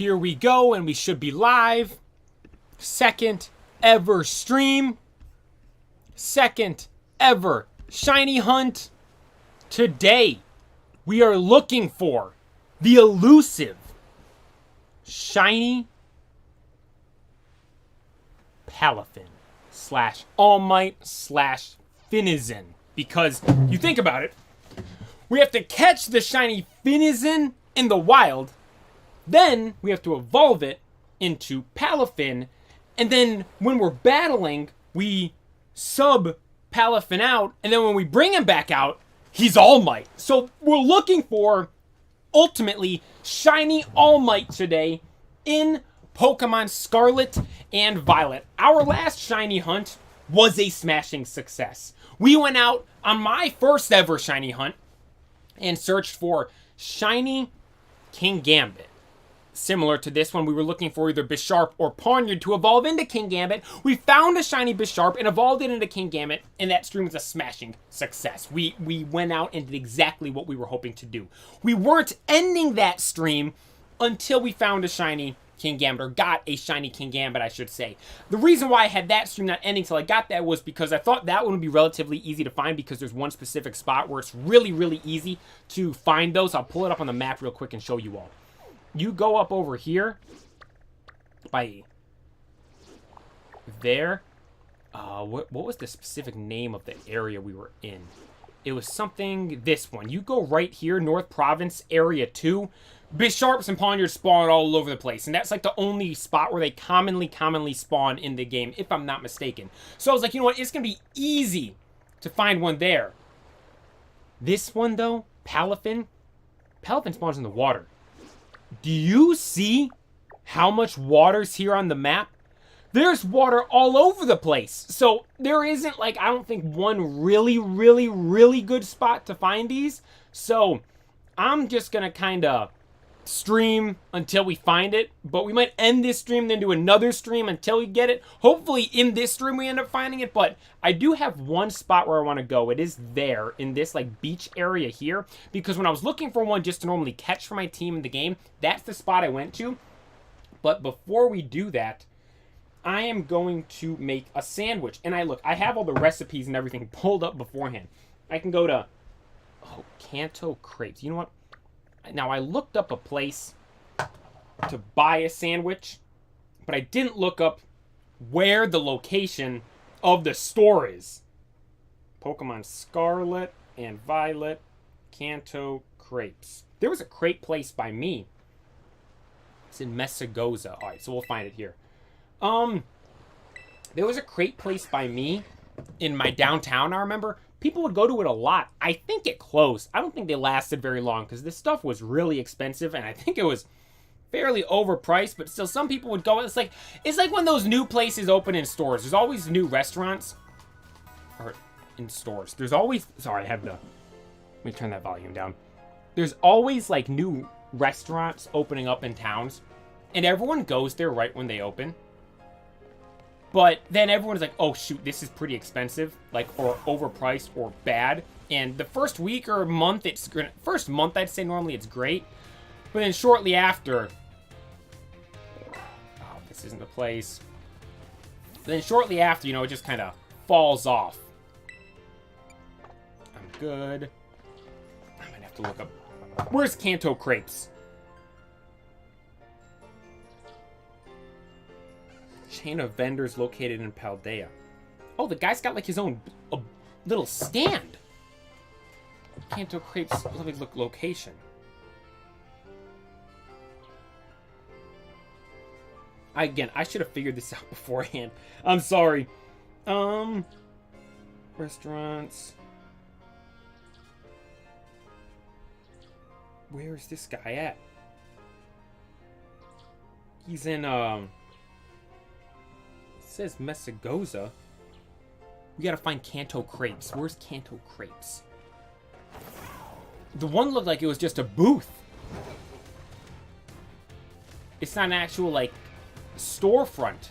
Here we go, and we should be live. Second ever stream. Second ever shiny hunt. Today, we are looking for the elusive shiny Palafin / All Might / Finizen. Because, you think about it, we have to catch the shiny Finizen in the wild. Then we have to evolve it into Palafin. And then when we're battling, we sub Palafin out. And then when we bring him back out, he's All Might. So we're looking for, ultimately, shiny All Might today in Pokemon Scarlet and Violet. Our last shiny hunt was a smashing success. We went out on my first ever shiny hunt and searched for shiny Kingambit. Similar to this one, we were looking for either Bisharp or Pawniard to evolve into Kingambit. We found a shiny Bisharp and evolved it into Kingambit, and that stream was a smashing success. We went out and did exactly what we were hoping to do. We weren't ending that stream until we found a shiny Kingambit, or got a shiny Kingambit, I should say. The reason why I had that stream not ending till I got that was because I thought that one would be relatively easy to find, because there's one specific spot where it's really, really easy to find those. I'll pull it up on the map real quick and show you all. You go up over here by there. What was the specific name of the area we were in? It was something, this one. You go right here, North Province, Area 2. Bisharps and Pawniards spawn all over the place. And that's like the only spot where they commonly spawn in the game, if I'm not mistaken. So I was like, you know what? It's going to be easy to find one there. This one, though, Palafin spawns in the water. Do you see how much water's here on the map? There's water all over the place. So there isn't, like, I don't think one really good spot to find these. So I'm just going to kind of stream until we find it. But we might end this stream, then do another stream until we get it. Hopefully in this stream we end up finding it. But I do have one spot where I want to go. It is there in this, like, beach area here. Because when I was looking for one just to normally catch for my team in the game, that's the spot I went to. But before we do that, I am going to make a sandwich. And I have all the recipes and everything pulled up beforehand. I can go to, Kanto Crepes. You know what? Now, I looked up a place to buy a sandwich, but I didn't look up where the location of the store is. Pokemon Scarlet and Violet, Kanto Crepes. There was a crepe place by me. It's in Messagoza. All right, so we'll find it here. There was a crepe place by me in my downtown, I remember. People would go to it a lot. I think it closed. I don't think they lasted very long because this stuff was really expensive, and I think it was fairly overpriced, but still some people would go. It's like when those new places open in stores. There's always new restaurants or in stores. There's always, sorry, let me turn that volume down. There's always like new restaurants opening up in towns, and everyone goes there right when they open. But then everyone's like, oh, shoot, this is pretty expensive, like, or overpriced or bad. And the first week or month, first month, I'd say normally it's great. But then shortly after, oh, this isn't the place. Then shortly after, it just kind of falls off. I'm good. I might have to look up. Where's Kanto Crepes? Chain of vendors located in Paldea. Oh, the guy's got like his own little stand. Kanto Crepes. Let me look location. Again, I should have figured this out beforehand. I'm sorry. Restaurants. Where is this guy at? He's in it says Messagoza. We gotta find Kanto Crepes. Where's Kanto Crepes? The one looked like it was just a booth. It's not an actual, like, storefront.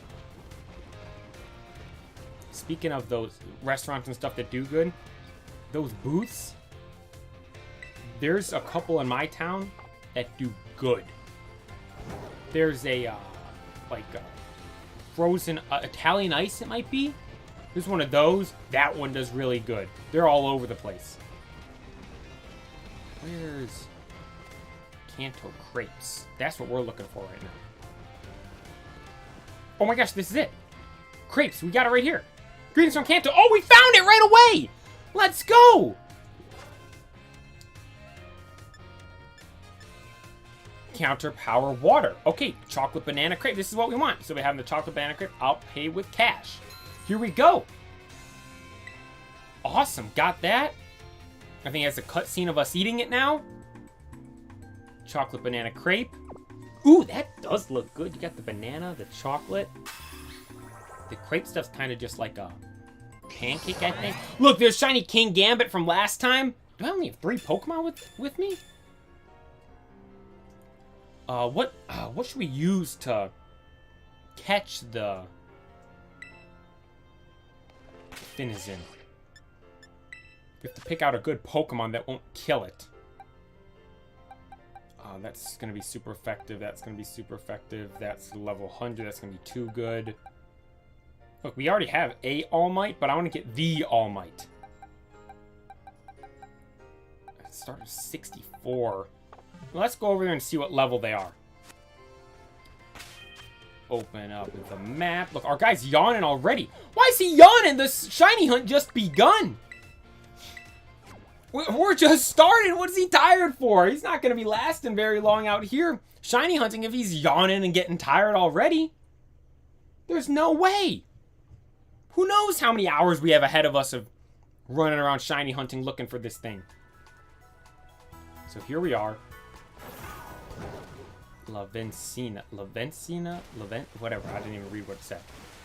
Speaking of those restaurants and stuff that do good, those booths, there's a couple in my town that do good. There's a, like, frozen Italian ice, it might be. There's one of those. That one does really good. They're all over the place. Where's Kanto crepes? That's what we're looking for right now. Oh my gosh, this is it. Crepes, we got it right here. Greetings from Kanto. Oh, we found it right away. Let's go. Counter power water. Okay, chocolate banana crepe. This is what we want. So we have the chocolate banana crepe. I'll pay with cash. Here we go. Awesome, got that. I think it has a cutscene of us eating it now. Chocolate banana crepe. Ooh, that does look good. You got the banana, the chocolate. The crepe stuff's kind of just like a pancake, I think. Look, there's shiny King Gambit from last time. Do I only have 3 Pokemon with me? What should we use to catch the Finizen? We have to pick out a good Pokemon that won't kill it. That's going to be super effective. That's going to be super effective. That's level 100. That's going to be too good. Look, we already have a All Might, but I want to get the All Might. Start at 64. Let's go over there and see what level they are. Open up the map. Look, our guy's yawning already. Why is he yawning? The shiny hunt just begun. We're just starting. What is he tired for? He's not going to be lasting very long out here shiny hunting if he's yawning and getting tired already. There's no way. Who knows how many hours we have ahead of us of running around shiny hunting looking for this thing. So here we are. Lavencina, whatever. I didn't even read what it said.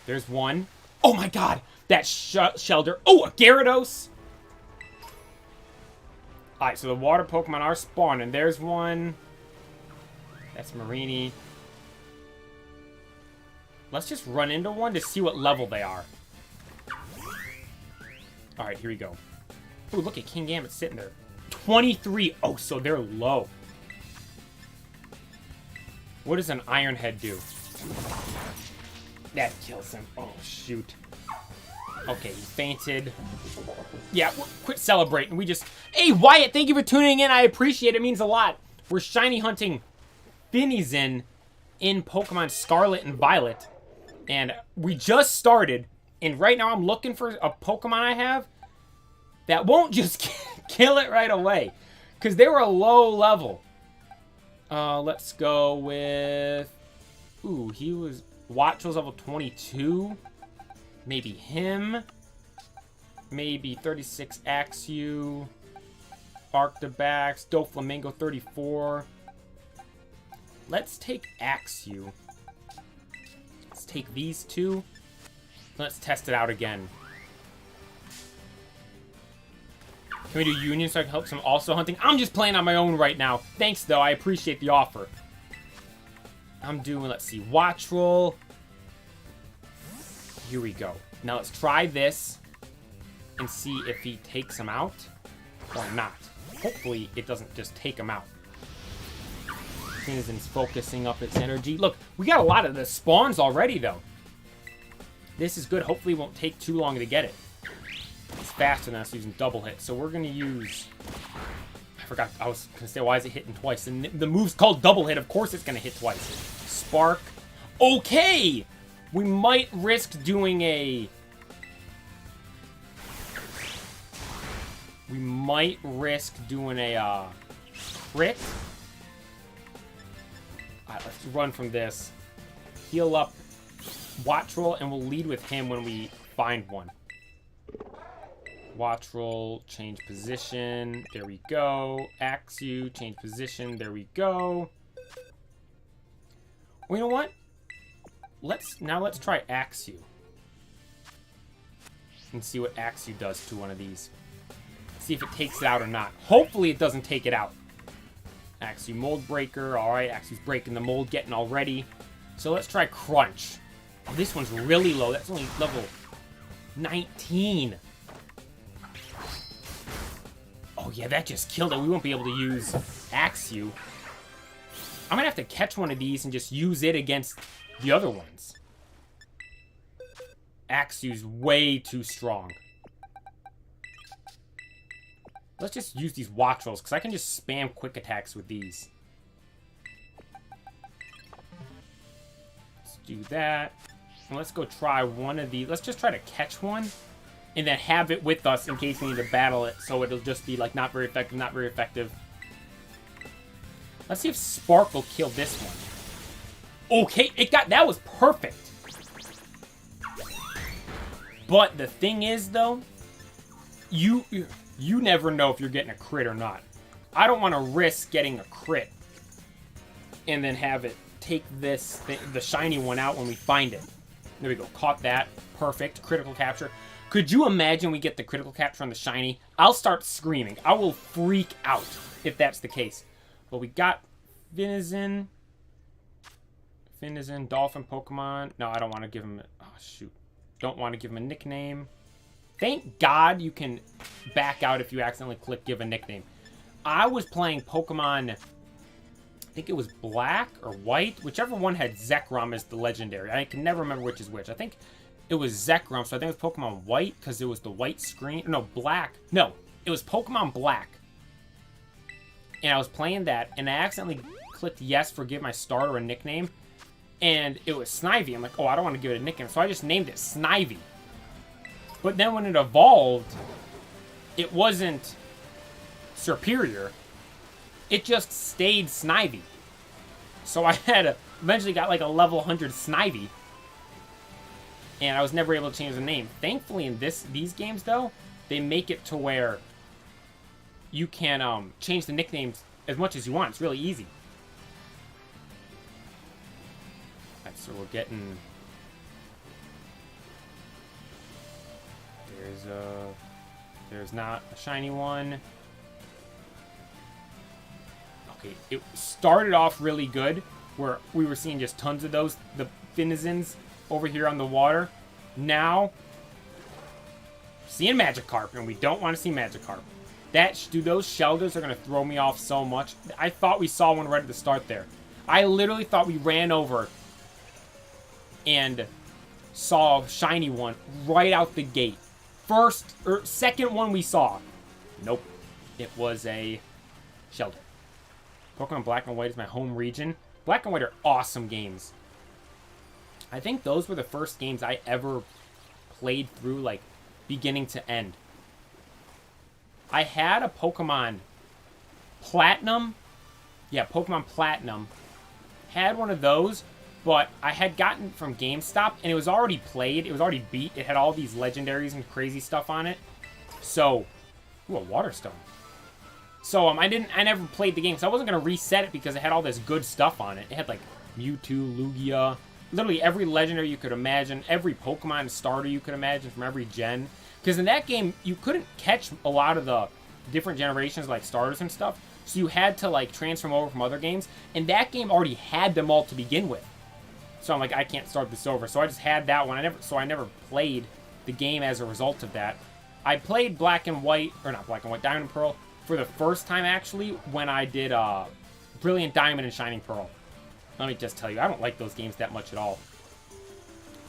There's one. Oh my god! That Shelter. Oh, a Gyarados! Alright, so the water Pokemon are spawning. There's one. That's Marini. Let's just run into one to see what level they are. Alright, here we go. Ooh, look at King Gambit sitting there. 23. Oh, so they're low. What does an Iron Head do? That kills him. Oh, shoot. Okay, he fainted. Yeah, quit celebrating. We just... Hey, Wyatt, thank you for tuning in. I appreciate it. It means a lot. We're shiny hunting Finizen in Pokemon Scarlet and Violet. And we just started. And right now I'm looking for a Pokemon I have that won't just kill it right away. Because they were a low level. Let's go with... Ooh, he was... Watch was level 22. Maybe him. Maybe 36 Axew. Arctobax. Doflamingo 34. Let's take Axew. Let's take these two. Let's test it out again. Can we do Union so I can help some also hunting? I'm just playing on my own right now. Thanks, though. I appreciate the offer. I'm doing, let's see, Watch Roll. Here we go. Now let's try this and see if he takes him out or not. Hopefully it doesn't just take him out. Finizen's focusing up its energy. Look, we got a lot of the spawns already, though. This is good. Hopefully it won't take too long to get it. It's faster than us using double hit. So we're going to use... I forgot. I was going to say, why is it hitting twice? And the move's called double hit. Of course it's going to hit twice. Spark. Okay! We might risk doing a... We might risk doing a crit. Alright, let's run from this. Heal up. Watch Roll, and we'll lead with him when we find one. Watch Roll, change position. There we go. Axew, change position. There we go. Well, you know what? Let's try Axew. And see what Axew does to one of these. See if it takes it out or not. Hopefully it doesn't take it out. Axew Mold Breaker. Alright, Axew's breaking the mold, getting all ready. So let's try Crunch. Oh, this one's really low. That's only level 19. Oh, yeah, that just killed it. We won't be able to use Axew. I'm gonna have to catch one of these and just use it against the other ones. Axew's way too strong. Let's just use these watch rolls, because I can just spam quick attacks with these. Let's do that. And let's go try one of these. Let's just try to catch one, and then have it with us in case we need to battle it, so it'll just be, like, not very effective, not very effective. Let's see if Spark will kill this one. Okay, that was perfect. But the thing is, though, you never know if you're getting a crit or not. I don't want to risk getting a crit and then have it take the shiny one out when we find it. There we go. Caught that. Perfect. Critical capture. Could you imagine we get the critical capture on the shiny? I'll start screaming. I will freak out if that's the case. But we got Finizen, Dolphin Pokemon. No, I don't want to give him... Oh, shoot. Don't want to give him a nickname. Thank God you can back out if you accidentally click give a nickname. I was playing Pokemon... I think it was Black or White. Whichever one had Zekrom as the legendary. I can never remember which is which. I think it was Zekrom, so I think it was Pokemon White because it was the white screen. No, Black. No, it was Pokemon Black. And I was playing that, and I accidentally clicked yes for give my starter a nickname. And it was Snivy. I'm like, oh, I don't want to give it a nickname. So I just named it Snivy. But then when it evolved, it wasn't superior. It just stayed Snivy. So I eventually got like a level 100 Snivy. And I was never able to change the name. Thankfully in these games though, they make it to where you can change the nicknames as much as you want. It's really easy. Right, so we're getting... There's not a shiny one. Okay, it started off really good, where we were seeing just tons of those, the Finizens over here on the water. Now, seeing Magikarp, and we don't want to see Magikarp. Dude, those Shelders are going to throw me off so much. I thought we saw one right at the start there. I literally thought we ran over and saw a shiny one right out the gate. Second one we saw. Nope. It was a Shelder. Pokemon Black and White is my home region. Black and White are awesome games. I think those were the first games I ever played through, like, beginning to end. I had a Pokemon Platinum. Yeah, Pokemon Platinum. Had one of those, but I had gotten from GameStop, and it was already played. It was already beat. It had all these legendaries and crazy stuff on it. So, ooh, a Water Stone. So, I never played the game, so I wasn't going to reset it because it had all this good stuff on it. It had, like, Mewtwo, Lugia, literally every legendary you could imagine, every Pokemon starter you could imagine from every gen. Because in that game, you couldn't catch a lot of the different generations, like starters and stuff, so you had to, like, transfer them over from other games, and that game already had them all to begin with. So I'm like, I can't start this over. So I just had that one. I never played the game as a result of that. I played Black and White, or not Black and White, Diamond and Pearl, for the first time, actually, when I did Brilliant Diamond and Shining Pearl. Let me just tell you, I don't like those games that much at all.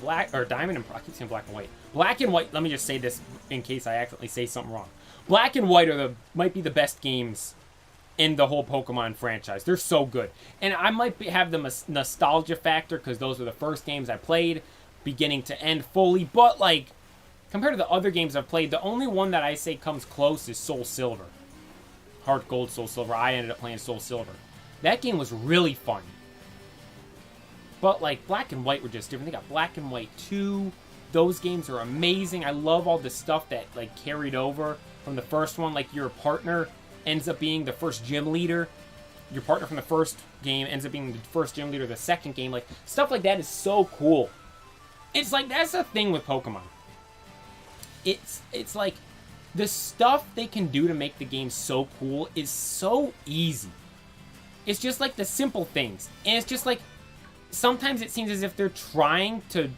Diamond and Pearl, I keep saying Black and White. Black and White, let me just say this in case I accidentally say something wrong. Black and White might be the best games in the whole Pokemon franchise. They're so good. And I might have the nostalgia factor because those were the first games I played, beginning to end fully. But, like, compared to the other games I've played, the only one that I say comes close is Soul Silver. Heart Gold, Soul Silver. I ended up playing Soul Silver. That game was really fun. But, like, Black and White were just different. They got Black and White 2. Those games are amazing. I love all the stuff that, like, carried over from the first one. Like, your partner ends up being the first gym leader. Your partner from the first game ends up being the first gym leader of the second game. Like, stuff like that is so cool. It's like, that's the thing with Pokemon. It's like, the stuff they can do to make the game so cool is so easy. It's just like the simple things. And it's just like, sometimes it seems as if they're trying to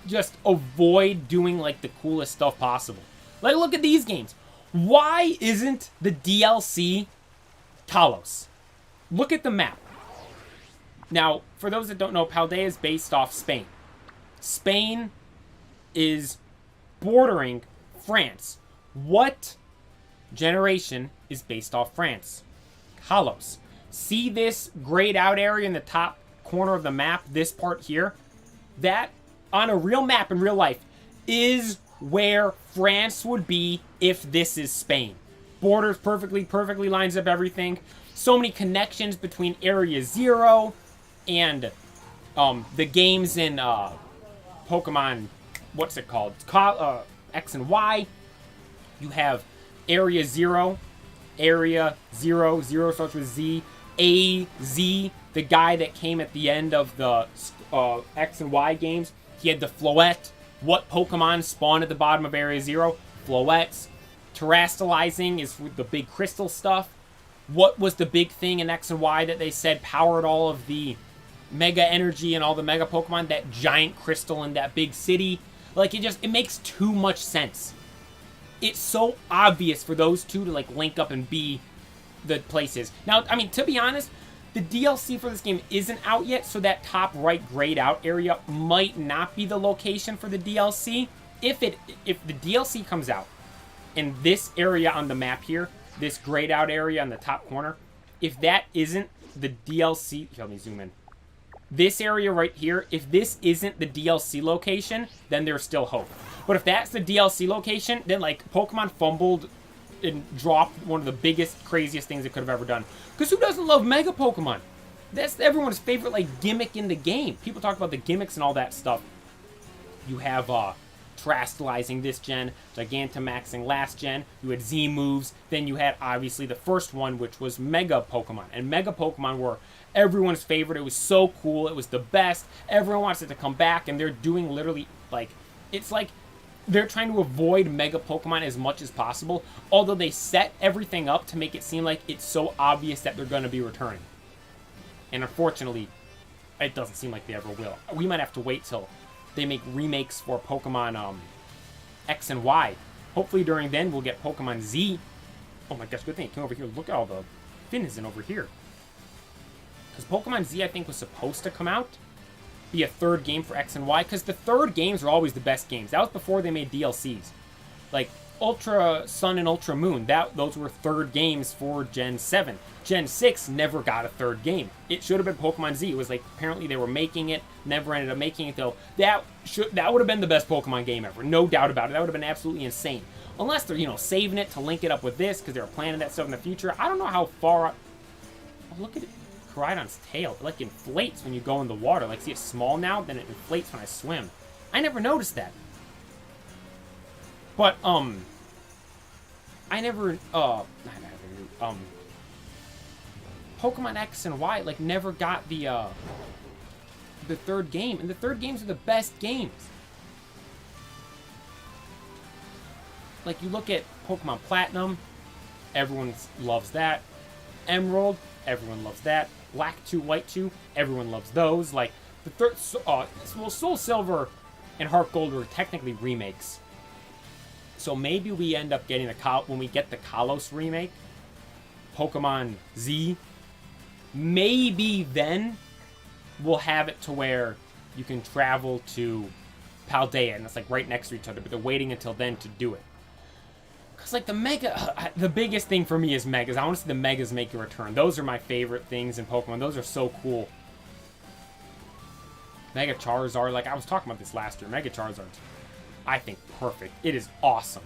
just avoid doing, like, the coolest stuff possible. Like, look at these games. Why isn't the DLC Talos? Look at the map. Now, for those that don't know, Paldea is based off Spain. Spain is bordering France. What generation is based off France? Kalos. See this grayed out area in the top corner of the map, this part here? That, on a real map in real life, is where France would be if this is Spain. Borders perfectly lines up everything. So many connections between Area 0 and the games in Pokemon, what's it called? X and Y. You have Area 0, Area 0, 0 starts with Z, A, Z, the guy that came at the end of the X and Y games. He had the Floette. What Pokemon spawned at the bottom of Area 0? Floettes. Terastallizing is the big crystal stuff. What was the big thing in X and Y that they said powered all of the Mega Energy and all the Mega Pokemon? That giant crystal in that big city. Like, it makes too much sense. It's so obvious for those two to, like, link up and be the places. Now, I mean, to be honest, the DLC for this game isn't out yet, so that top right grayed out area might not be the location for the DLC. If the DLC comes out, and this area on the map here, this grayed out area on the top corner, if that isn't the DLC... Here, let me zoom in. This area right here, if this isn't the DLC location, then there's still hope. But if that's the DLC location, then, like, Pokemon fumbled and dropped one of the biggest, craziest things it could have ever done. Because who doesn't love Mega Pokemon? That's everyone's favorite, like, gimmick in the game. People talk about the gimmicks and all that stuff. You have, Terastallizing this gen, Gigantamaxing last gen, you had Z moves, then you had, obviously, the first one, which was Mega Pokemon. And Mega Pokemon were everyone's favorite. It was so cool. It was the best. Everyone wants it to come back, and they're doing literally, like, it's like they're trying to avoid Mega Pokemon as much as possible, although they set everything up to make it seem like it's so obvious that they're going to be returning. And unfortunately, it doesn't seem like they ever will. We might have to wait till they make remakes for Pokemon X and Y. Hopefully during then we'll get Pokemon Z. Oh my gosh, good thing it came over here. Look at all the Finizen over here. Because Pokemon Z, I think, was supposed to come out, be a third game for X and Y, because the third games are always the best games. That was before they made DLCs. Like, Ultra Sun and Ultra Moon, those were third games for Gen 7. Gen 6 never got a third game. It should have been Pokemon Z. It was like, apparently they were making it, never ended up making it, though. That would have been the best Pokemon game ever. No doubt about it. That would have been absolutely insane. Unless they're, saving it to link it up with this, because they were planning that stuff in the future. I don't know how far... Oh, look at it. Koraidon's tail. It, like, inflates when you go in the water. Like, see, it's small now, then it inflates when I swim. I never noticed that. But, I never, Pokemon X and Y, like, never got the third game. And the third games are the best games. Like, you look at Pokemon Platinum, everyone loves that. Emerald, everyone loves that. Black 2, White 2, everyone loves those. Like, the third, well, Soul Silver and Heart Gold were technically remakes. So maybe we end up getting when we get the Kalos remake, Pokemon Z, maybe then we'll have it to where you can travel to Paldea, and it's like right next to each other, but they're waiting until then to do it. Because, like, the biggest thing for me is Megas. I want to see the Megas make a return. Those are my favorite things in Pokemon. Those are so cool. Mega Charizard, like, I was talking about this last year. Mega Charizard, I think, perfect. It is awesome.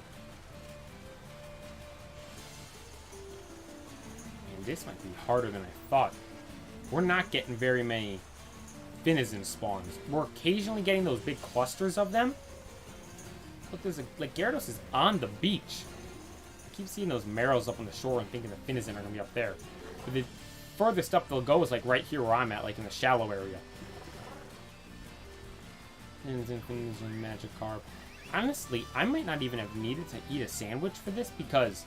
And this might be harder than I thought. We're not getting very many Finizen spawns. We're occasionally getting those big clusters of them. Look, like, Gyarados is on the beach. I keep seeing those Marrows up on the shore and thinking the Finizen are going to be up there. But the furthest up they'll go is, like, right here where I'm at, like, in the shallow area. Finizen, Magikarp. Honestly, I might not even have needed to eat a sandwich for this because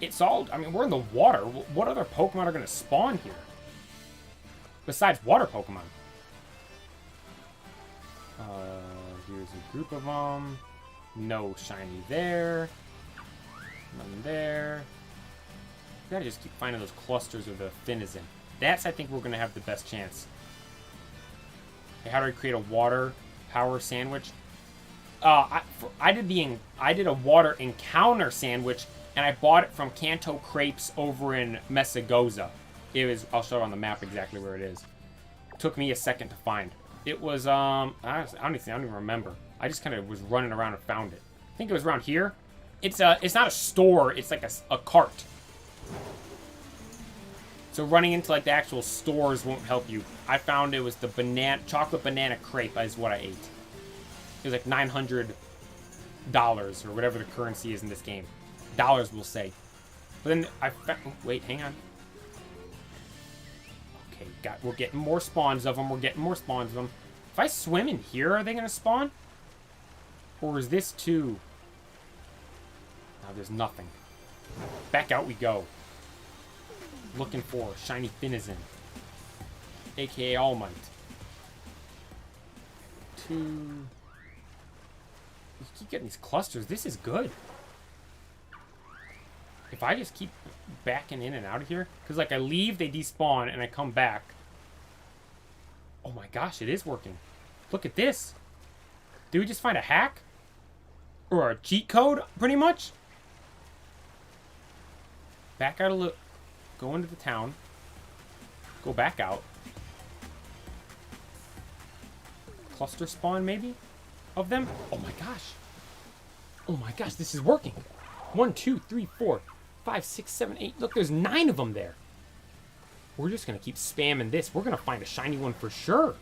it's all... I mean, we're in the water. What other Pokemon are going to spawn here? Besides water Pokemon. Here's a group of them. No shiny there. None there. gotta just keep finding those clusters of the Finizen. That's, I think, we're gonna have the best chance. Okay, how do I create a water power sandwich? I did a water encounter sandwich, and I bought it from Kanto Crepes over in Messagoza. It was, I'll show it on the map exactly where it is. It took me a second to find. It was, honestly, I don't even remember. I just kind of was running around and found it. I think it was around here. It's not a store, it's like a cart. So running into like the actual stores won't help you. I found it was the chocolate banana crepe is what I ate. It was like $900 or whatever the currency is in this game. Dollars, we'll say. But then I found, wait, hang on. Okay, we're getting more spawns of them. We're getting more spawns of them. If I swim in here, are they going to spawn? Or is this too... No, there's nothing. Back out we go. Looking for shiny Finizen. AKA All Might. We keep getting these clusters. This is good. If I just keep backing in and out of here, because like I leave, they despawn, and I come back. Oh my gosh, it is working. Look at this. Did we just find a hack? Or a cheat code, pretty much? Back out a little. Go into the town. Go back out. Cluster spawn, maybe? Of them? Oh my gosh. Oh my gosh, this is working. 1, 2, 3, 4, 5, 6, 7, 8. Look, there's 9 of them there. We're just going to keep spamming this. We're going to find a shiny one for sure.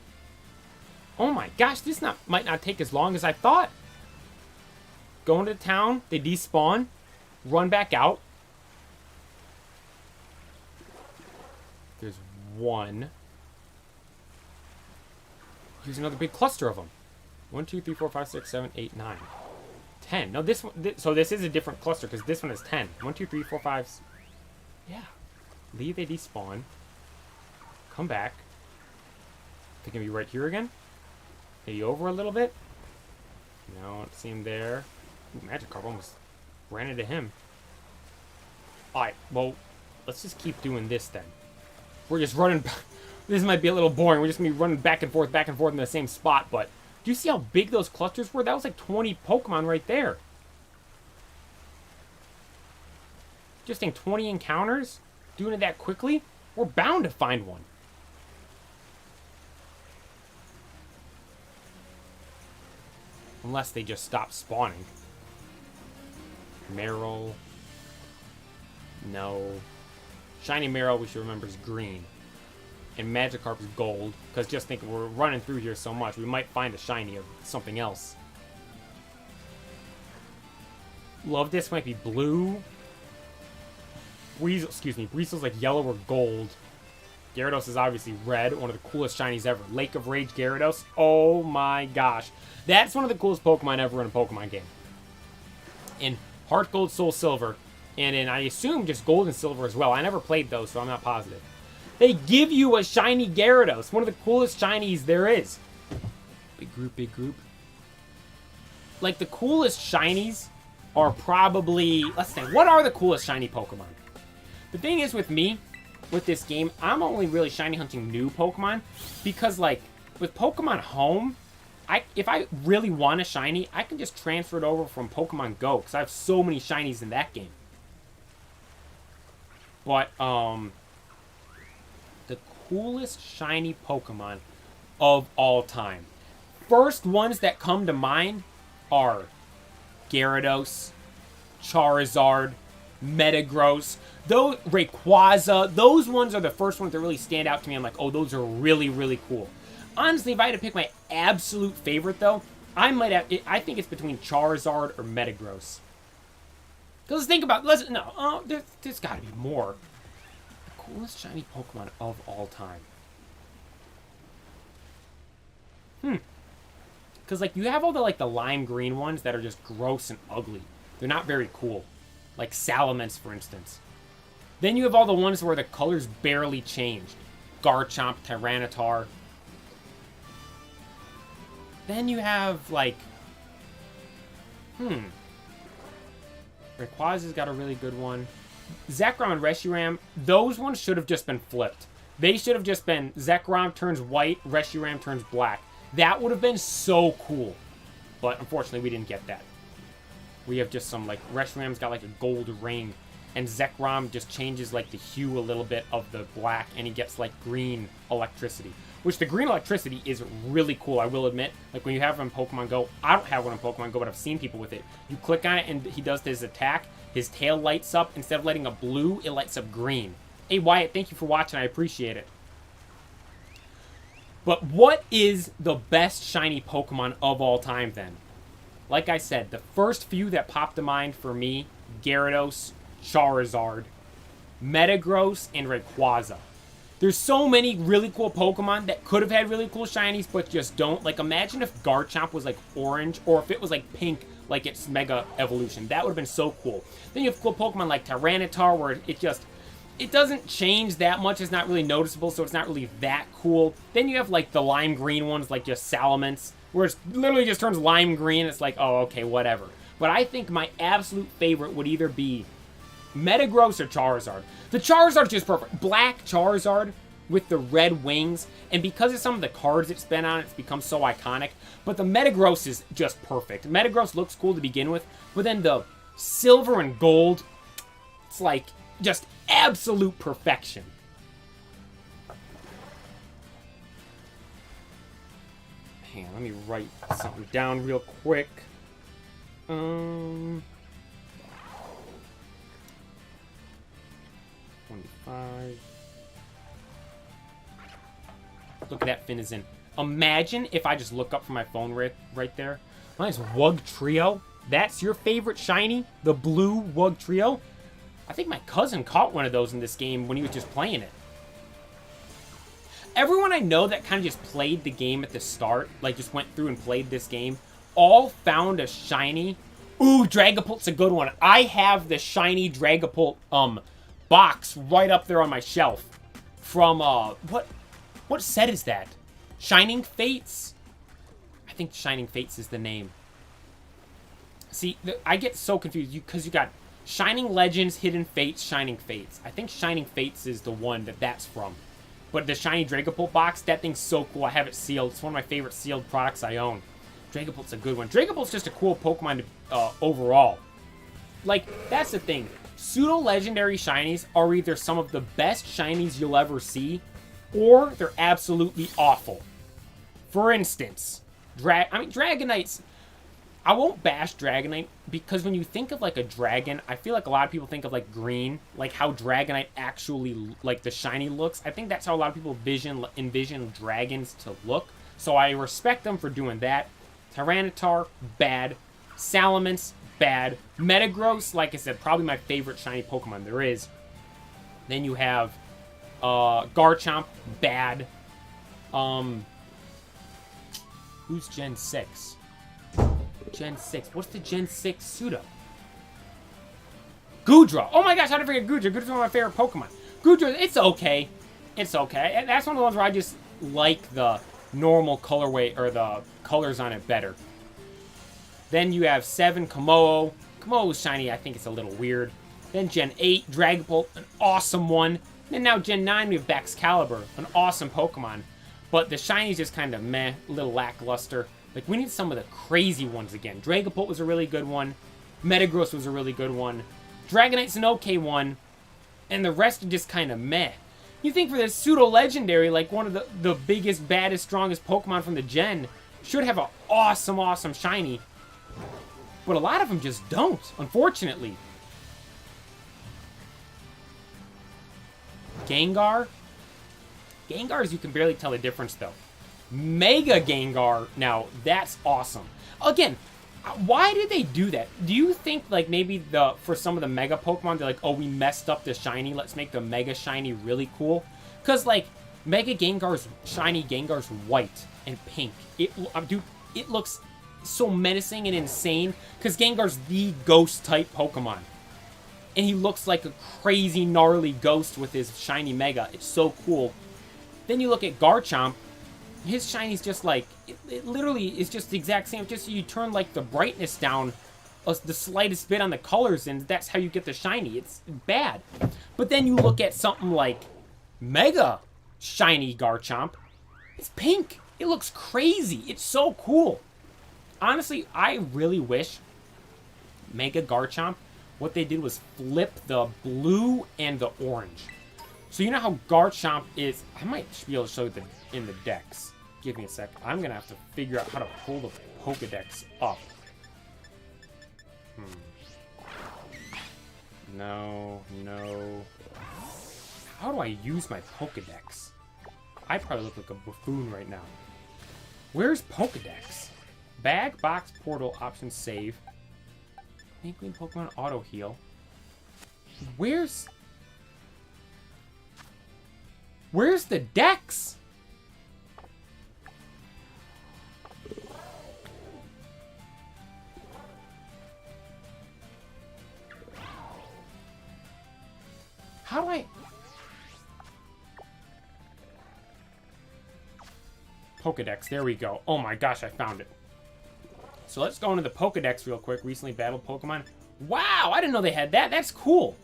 Oh my gosh, this might not take as long as I thought. Go into town. They despawn. Run back out. There's 1. Here's another big cluster of them. 1, 2, 3, 4, 5, 6, 7, 8, 9. 10. No, this one... so this is a different cluster, because this one is 10. 1, 2, 3, 4, 5... Yeah. Leave, they despawn. Come back. They're going to be right here again. Maybe over a little bit. No, don't see him there. Ooh, Magikarp almost ran into him. Alright, well, let's just keep doing this then. We're just running... This might be a little boring. We're just going to be running back and forth in the same spot, but... Do you see how big those clusters were? That was like 20 Pokemon right there. Just in 20 encounters? Doing it that quickly? We're bound to find one. Unless they just stop spawning. Meryl. No. Shiny Meryl, we should remember, is green. And Magikarp is gold. Because just think, we're running through here so much, we might find a shiny of something else. Love this might be blue. Weasel, excuse me, Weasel's like yellow or gold. Gyarados is obviously red, one of the coolest shinies ever. Lake of Rage Gyarados. Oh my gosh. That's one of the coolest Pokemon ever in a Pokemon game. In Heart Gold, Soul Silver, and in, I assume, just Gold and Silver as well. I never played those, so I'm not positive. They give you a shiny Gyarados. One of the coolest shinies there is. Big group, big group. Like, the coolest shinies are probably... Let's think. What are the coolest shiny Pokemon? The thing is with me, with this game, I'm only really shiny hunting new Pokemon. Because, like, with Pokemon Home, if I really want a shiny, I can just transfer it over from Pokemon Go. Because I have so many shinies in that game. But, the coolest shiny Pokemon of all time. First ones that come to mind are Gyarados, Charizard, Metagross, Rayquaza. Those ones are the first ones that really stand out to me. I'm like, oh, those are really, really cool. Honestly, if I had to pick my absolute favorite, though, I think it's between Charizard or Metagross. Because think about, there's got to be more. Coolest shiny Pokemon of all time. Because, like, you have all the lime green ones that are just gross and ugly. They're not very cool. Like Salamence, for instance. Then you have all the ones where the colors barely changed. Garchomp, Tyranitar. Then you have, like... Rayquaza's got a really good one. Zekrom and Reshiram, those ones should have just been flipped. They should have just been Zekrom turns white, Reshiram turns black. That would have been so cool. But unfortunately, we didn't get that. We have just some, like, Reshiram's got like a gold ring, and Zekrom just changes like the hue a little bit of the black, and he gets like green electricity. Which the green electricity is really cool, I will admit. Like when you have it in Pokemon Go, I don't have one in Pokemon Go, but I've seen people with it. You click on it and he does his attack, his tail lights up. Instead of lighting up blue, it lights up green. Hey Wyatt, thank you for watching, I appreciate it. But what is the best shiny Pokemon of all time then? Like I said, the first few that popped to mind for me, Gyarados, Charizard, Metagross, and Rayquaza. There's so many really cool Pokemon that could have had really cool shinies, but just don't. Like, imagine if Garchomp was, like, orange, or if it was, like, pink, like its Mega Evolution. That would have been so cool. Then you have cool Pokemon like Tyranitar, where it doesn't change that much. It's not really noticeable, so it's not really that cool. Then you have, like, the lime green ones, like just Salamence, where it literally just turns lime green. It's like, oh, okay, whatever. But I think my absolute favorite would either be Metagross or Charizard. The Charizard's just perfect. Black Charizard with the red wings. And because of some of the cards it's been on, it's become so iconic. But the Metagross is just perfect. Metagross looks cool to begin with. But then the silver and gold, it's like just absolute perfection. Hang on, let me write something down real quick. 25. Look at that Finizen. Imagine if I just look up from my phone right there. Nice Wug Trio. That's your favorite shiny? The blue Wug Trio? I think my cousin caught one of those in this game when he was just playing it. Everyone I know that kind of just played the game at the start, like just went through and played this game, all found a shiny. Ooh, Dragapult's a good one. I have the shiny Dragapult box right up there on my shelf. From what set is that? Shining Fates? I think Shining Fates is the name. See, I get so confused because you got Shining Legends, Hidden Fates, Shining Fates. I think Shining Fates is the one that's from. But the shiny Dragapult box, that thing's so cool. I have it sealed. It's one of my favorite sealed products I own. Dragapult's a good one. Dragapult's just a cool Pokemon overall. Like, that's the thing. Pseudo-legendary shinies are either some of the best shinies you'll ever see, or they're absolutely awful. For instance, Dragonite's... I won't bash Dragonite, because when you think of, like, a dragon, I feel like a lot of people think of, like, green, like how Dragonite actually, like, the shiny looks. I think that's how a lot of people envision dragons to look, so I respect them for doing that. Tyranitar, bad. Salamence, bad. Metagross, like I said, probably my favorite shiny Pokemon there is. Then you have Garchomp, bad. Who's Gen 6? Gen 6. What's the Gen 6 pseudo? Goodra. Oh my gosh, how did I forget Goodra? Goodra's one of my favorite Pokemon. Goodra, it's okay. It's okay. And that's one of the ones where I just like the normal colorway, or the colors on it better. Then you have 7, Komodo. Komodo's shiny, I think it's a little weird. Then Gen 8, Dragapult, an awesome one. And now Gen 9, we have Baxcalibur, an awesome Pokemon. But the shiny's just kind of meh, a little lackluster. Like, we need some of the crazy ones again. Dragapult was a really good one. Metagross was a really good one. Dragonite's an okay one. And the rest are just kind of meh. You think for this pseudo-legendary, like one of the biggest, baddest, strongest Pokemon from the gen, should have an awesome, awesome shiny. But a lot of them just don't, unfortunately. Gengar? Gengars, you can barely tell the difference, though. Mega Gengar, now, that's awesome. Again, why did they do that? Do you think, like, maybe for some of the Mega Pokemon, they're like, oh, we messed up the shiny, let's make the Mega Shiny really cool? Because, like, Mega Gengar's shiny Gengar's white and pink. Dude, it looks so menacing and insane, because Gengar's the ghost-type Pokemon. And he looks like a crazy, gnarly ghost with his shiny Mega. It's so cool. Then you look at Garchomp. His shiny's just like, it literally is just the exact same. Just you turn like the brightness down the slightest bit on the colors, and that's how you get the shiny. It's bad. But then you look at something like Mega Shiny Garchomp. It's pink. It looks crazy. It's so cool. Honestly, I really wish Mega Garchomp, what they did was flip the blue and the orange. So you know how Garchomp is... I might be able to show you in the decks. Give me a sec. I'm going to have to figure out how to pull the Pokedex up. No. How do I use my Pokedex? I probably look like a buffoon right now. Where's Pokedex? Bag, box, portal, option, save. Inkling Pokemon auto heal. Where's the Dex? How do I... Pokedex, there we go. Oh my gosh, I found it. So let's go into the Pokedex real quick. Recently battled Pokemon. Wow, I didn't know they had that. That's cool.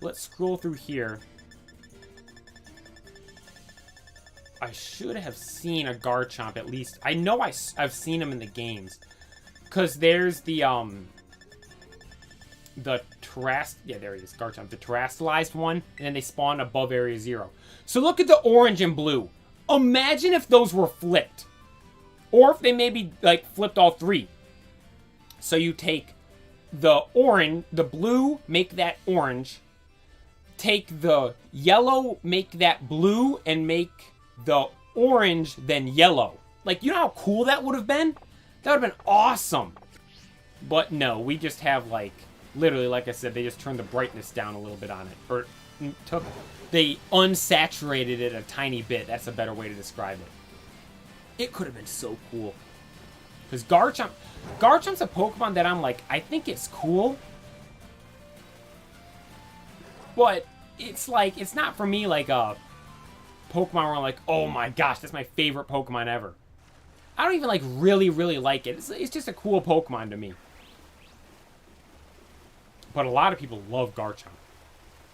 Let's scroll through here. I should have seen a Garchomp at least. I know I've seen him in the games. Because there's the yeah, there he is, Garchomp. The terrestrialized one, and then they spawn above Area 0. So look at the orange and blue. Imagine if those were flipped. Or if they maybe, like, flipped all three. So you take the orange, the blue, make that orange. Take the yellow, make that blue, and make the orange, then yellow. Like, you know how cool that would have been? That would have been awesome. But no, we just have, like, literally, like I said, they just turned the brightness down a little bit on it. Or they unsaturated it a tiny bit. That's a better way to describe it. It could have been so cool. Because Garchomp's a Pokemon that I'm like, I think it's cool. But it's like, it's not for me like a Pokemon where I'm like, oh my gosh, that's my favorite Pokemon ever. I don't even like really like it. It's just a cool Pokemon to me. But a lot of people love Garchomp.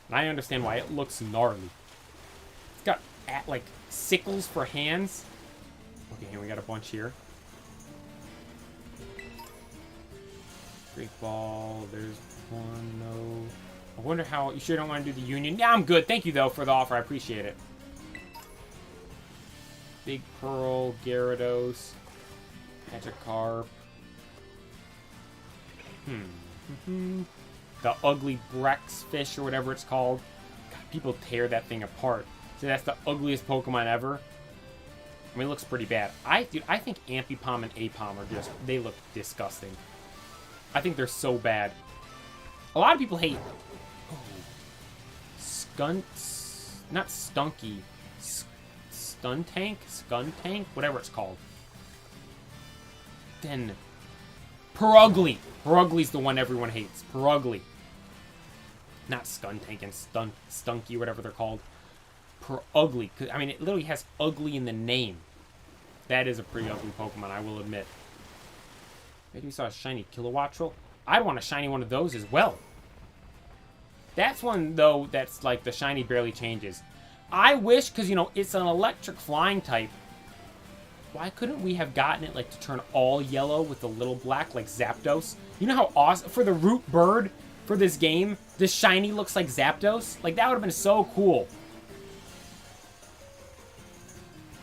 And I understand why. It looks gnarly. It's got, like, sickles for hands. Okay, here we got a bunch here. Great Ball. There's one. No. I wonder how... You sure don't want to do the Union? Yeah, I'm good. Thank you, though, for the offer. I appreciate it. Big Pearl. Gyarados. Magikarp. The ugly Brex fish or whatever it's called. God, people tear that thing apart. So that's the ugliest Pokemon ever. I mean, it looks pretty bad. Dude, I think Ampipom and Apom are just... They look disgusting. I think they're so bad. A lot of people hate... Oh, not Stunky. Skuntank? Whatever it's called. Then... Purugly. Purugly's the one everyone hates. Purugly. Not Skuntank and Stunky, whatever they're called. Purugly. I mean, it literally has ugly in the name. That is a pretty ugly Pokemon, I will admit. Maybe we saw a shiny Kilowattrel. I'd want a shiny one of those as well. That's one, though, that's like the shiny barely changes. I wish, because, you know, it's an electric flying type. Why couldn't we have gotten it, like, to turn all yellow with a little black, like Zapdos? You know how awesome, for the root bird for this game, the shiny looks like Zapdos? Like, that would have been so cool.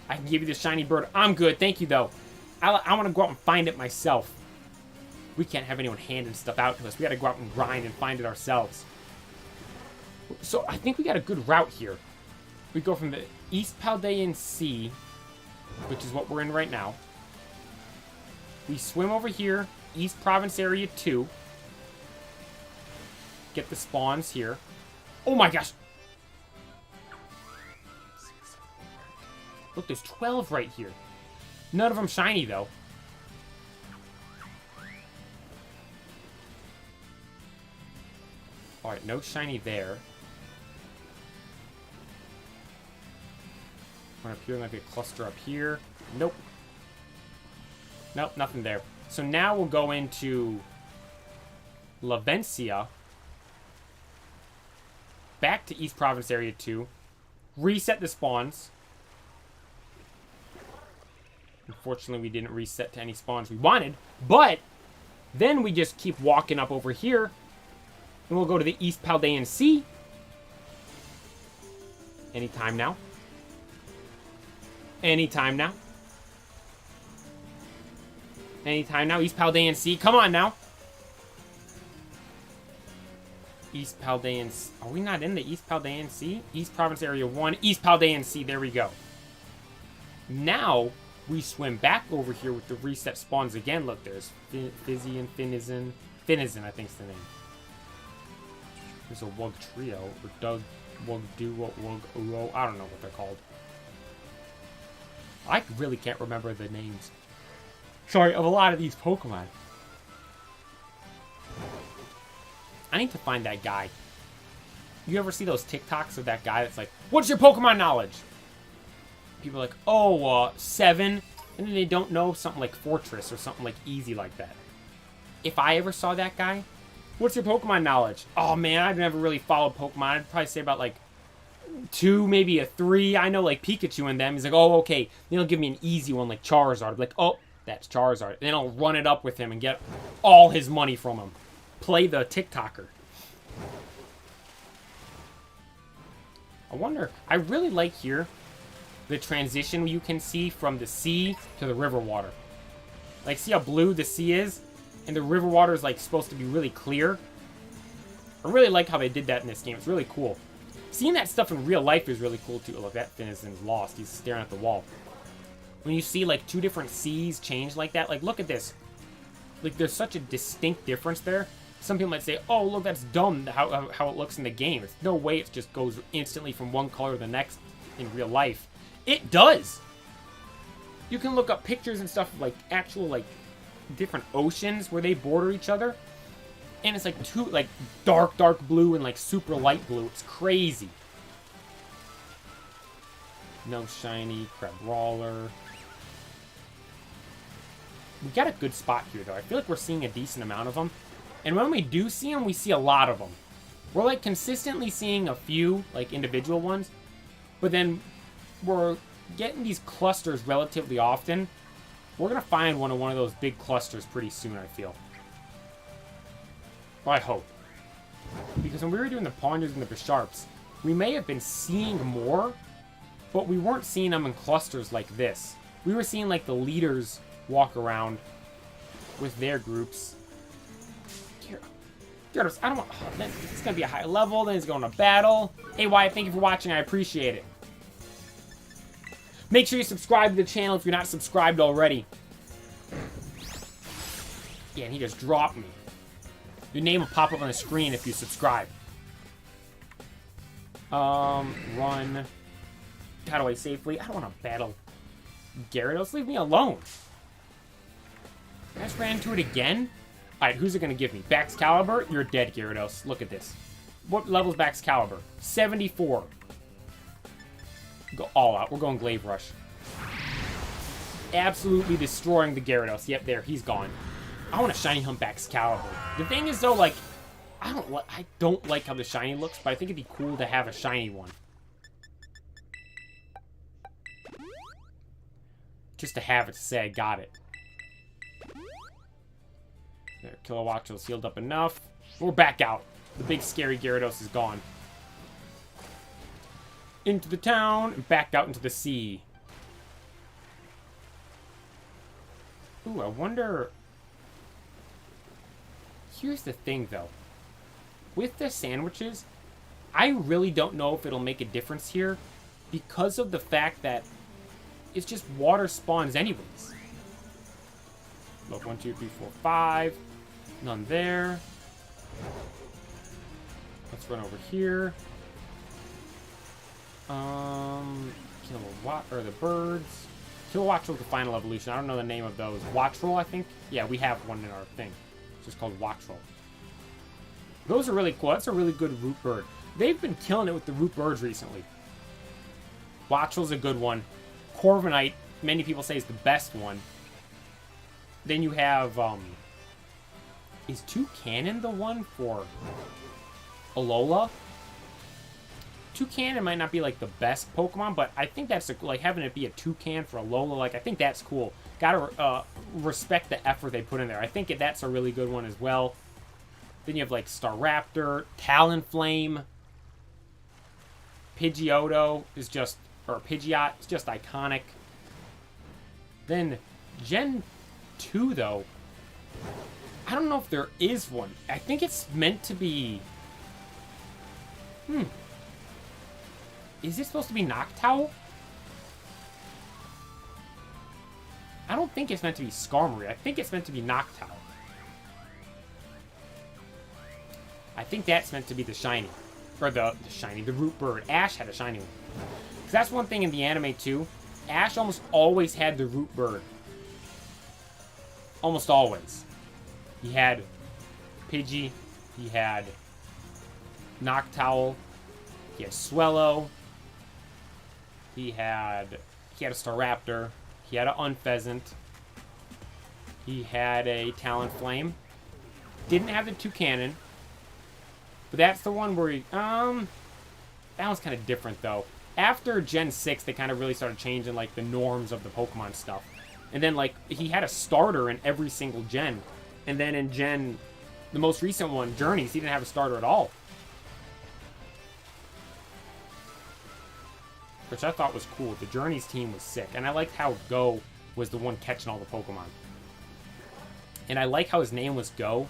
I can give you the shiny bird. I'm good, thank you, though. I want to go out and find it myself. We can't have anyone handing stuff out to us. We got to go out and grind and find it ourselves. So, I think we got a good route here. We go from the East Paldean Sea, which is what we're in right now. We swim over here, East Province Area 2. Get the spawns here. Oh my gosh! Look, there's 12 right here. None of them shiny, though. Alright, no shiny there. One up here, there might be a cluster up here. Nope. Nope, nothing there. So now we'll go into Lavencia. Back to East Province Area 2. Reset the spawns. Unfortunately, we didn't reset to any spawns we wanted. But then we just keep walking up over here. And we'll go to the East Paldean Sea. Anytime now. Anytime now. Anytime now. East Paldean Sea. Come on now. East Paldean Sea. Are we not in the East Paldean Sea? East Province Area 1. East Paldean Sea. There we go. Now, we swim back over here with the reset spawns again. Look, there's Fizzy and Finizen. Finizen, I think is the name. There's a Wug Trio. Or Doug, Wug Duo, Wug Uro. I don't know what they're called. I really can't remember the names. Sorry, of a lot of these Pokemon. I need to find that guy. You ever see those TikToks of that guy that's like, what's your Pokemon knowledge? People are like, oh, 7. And then they don't know something like Fortress or something like easy like that. If I ever saw that guy, what's your Pokemon knowledge? Oh, man, I've never really followed Pokemon. I'd probably say about like 2, maybe a 3. I know like Pikachu and them. He's like, oh, okay. Then he'll give me an easy one like Charizard. I'd be like, oh, that's Charizard. Then I'll run it up with him and get all his money from him. Play the TikToker. I wonder, I really like here the transition you can see from the sea to the river water. Like, see how blue the sea is? And the river water is like supposed to be really clear. I really like how they did that in this game. It's really cool. Seeing that stuff in real life is really cool too. Look, that Finizen's lost. He's staring at the wall. When you see like 2 different seas change like that, like look at this. Like there's such a distinct difference there. Some people might say, oh, look, that's dumb how it looks in the game. There's no way it just goes instantly from one color to the next in real life. It does! You can look up pictures and stuff of, like, actual, like, different oceans where they border each other. And it's, like, like, dark blue and, like, super light blue. It's crazy. No shiny, Crabrawler. We got a good spot here, though. I feel like we're seeing a decent amount of them. And when we do see them, we see a lot of them. We're, like, consistently seeing a few, like, individual ones. But then we're getting these clusters relatively often. We're going to find one of those big clusters pretty soon, I feel. Well, I hope. Because when we were doing the Ponders and the Bisharps, we may have been seeing more, but we weren't seeing them in clusters like this. We were seeing, like, the leaders walk around with their groups. Gyarados, I don't want... Oh, it's going to be a high level, then he's going to battle. Hey, Wyatt, thank you for watching. I appreciate it. Make sure you subscribe to the channel if you're not subscribed already. Yeah, and he just dropped me. Your name will pop up on the screen if you subscribe. Run. How do I safely? I don't want to battle Gyarados. Leave me alone. I just ran into it again? Alright, who's it going to give me? Baxcalibur? You're dead, Gyarados. Look at this. What level's Baxcalibur? 74. Go all out. We're going Glaive Rush. Absolutely destroying the Gyarados. Yep, there. He's gone. I want to shiny hunt Baxcalibur. The thing is, though, like, I don't like how the shiny looks, but I think it'd be cool to have a shiny one. Just to have it to say I got it. There, Kilowattrel's healed up enough. We're back out. The big scary Gyarados is gone. Into the town, and back out into the sea. Ooh, I wonder... Here's the thing, though. With the sandwiches, I really don't know if it'll make a difference here because of the fact that it's just water spawns anyways. Look, 1, 2, 3, 4, 5. None there. Let's run over here. Kilowatt, or the birds. Kilowattrel's the final evolution. I don't know the name of those. Wattrel, I think? Yeah, we have one in our thing. It's just called Wattrel. Those are really cool. That's a really good root bird. They've been killing it with the root birds recently. Wattrel's a good one. Corviknight, many people say, is the best one. Then you have, Is Toucannon the one for Alola? Toucannon might not be, like, the best Pokemon, but I think that's, like, having it be a Toucan for Alola, like, I think that's cool. Gotta respect the effort they put in there. I think that's a really good one as well. Then you have, like, Staraptor, Talonflame, Pidgeotto is just, or Pidgeot, it's just iconic. Then, Gen 2, though, I don't know if there is one. I think it's meant to be... Is it supposed to be Noctowl? I don't think it's meant to be Skarmory. I think it's meant to be Noctowl. I think that's meant to be the shiny. Or the shiny, the Root Bird. Ash had a shiny one. Because that's one thing in the anime, too. Ash almost always had the Root Bird. Almost always. He had Pidgey. He had Noctowl. He had Swellow. He had a Staraptor. He had an Unpheasant. He had a Talonflame. Didn't have the Toucannon. But that's the one where he... that one's kind of different, though. After Gen 6, they kind of really started changing, like, the norms of the Pokemon stuff. And then, like, he had a starter in every single gen. And then in Gen... the most recent one, Journeys, he didn't have a starter at all. Which I thought was cool. The Journeys team was sick. And I liked how Go was the one catching all the Pokemon. And I like how his name was Go.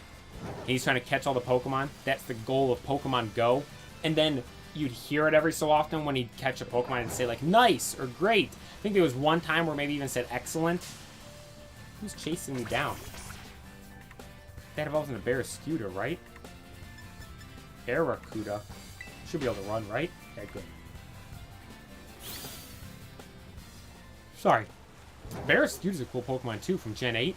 And he's trying to catch all the Pokemon. That's the goal of Pokemon Go. And then you'd hear it every so often when he'd catch a Pokemon and say, like, nice or great. I think there was one time where maybe even said excellent. Who's chasing me down? That evolves into Barraskewda, right? Barracuda. Should be able to run, right? Yeah, good. Sorry. Barraskewda's a cool Pokemon, too, from Gen 8.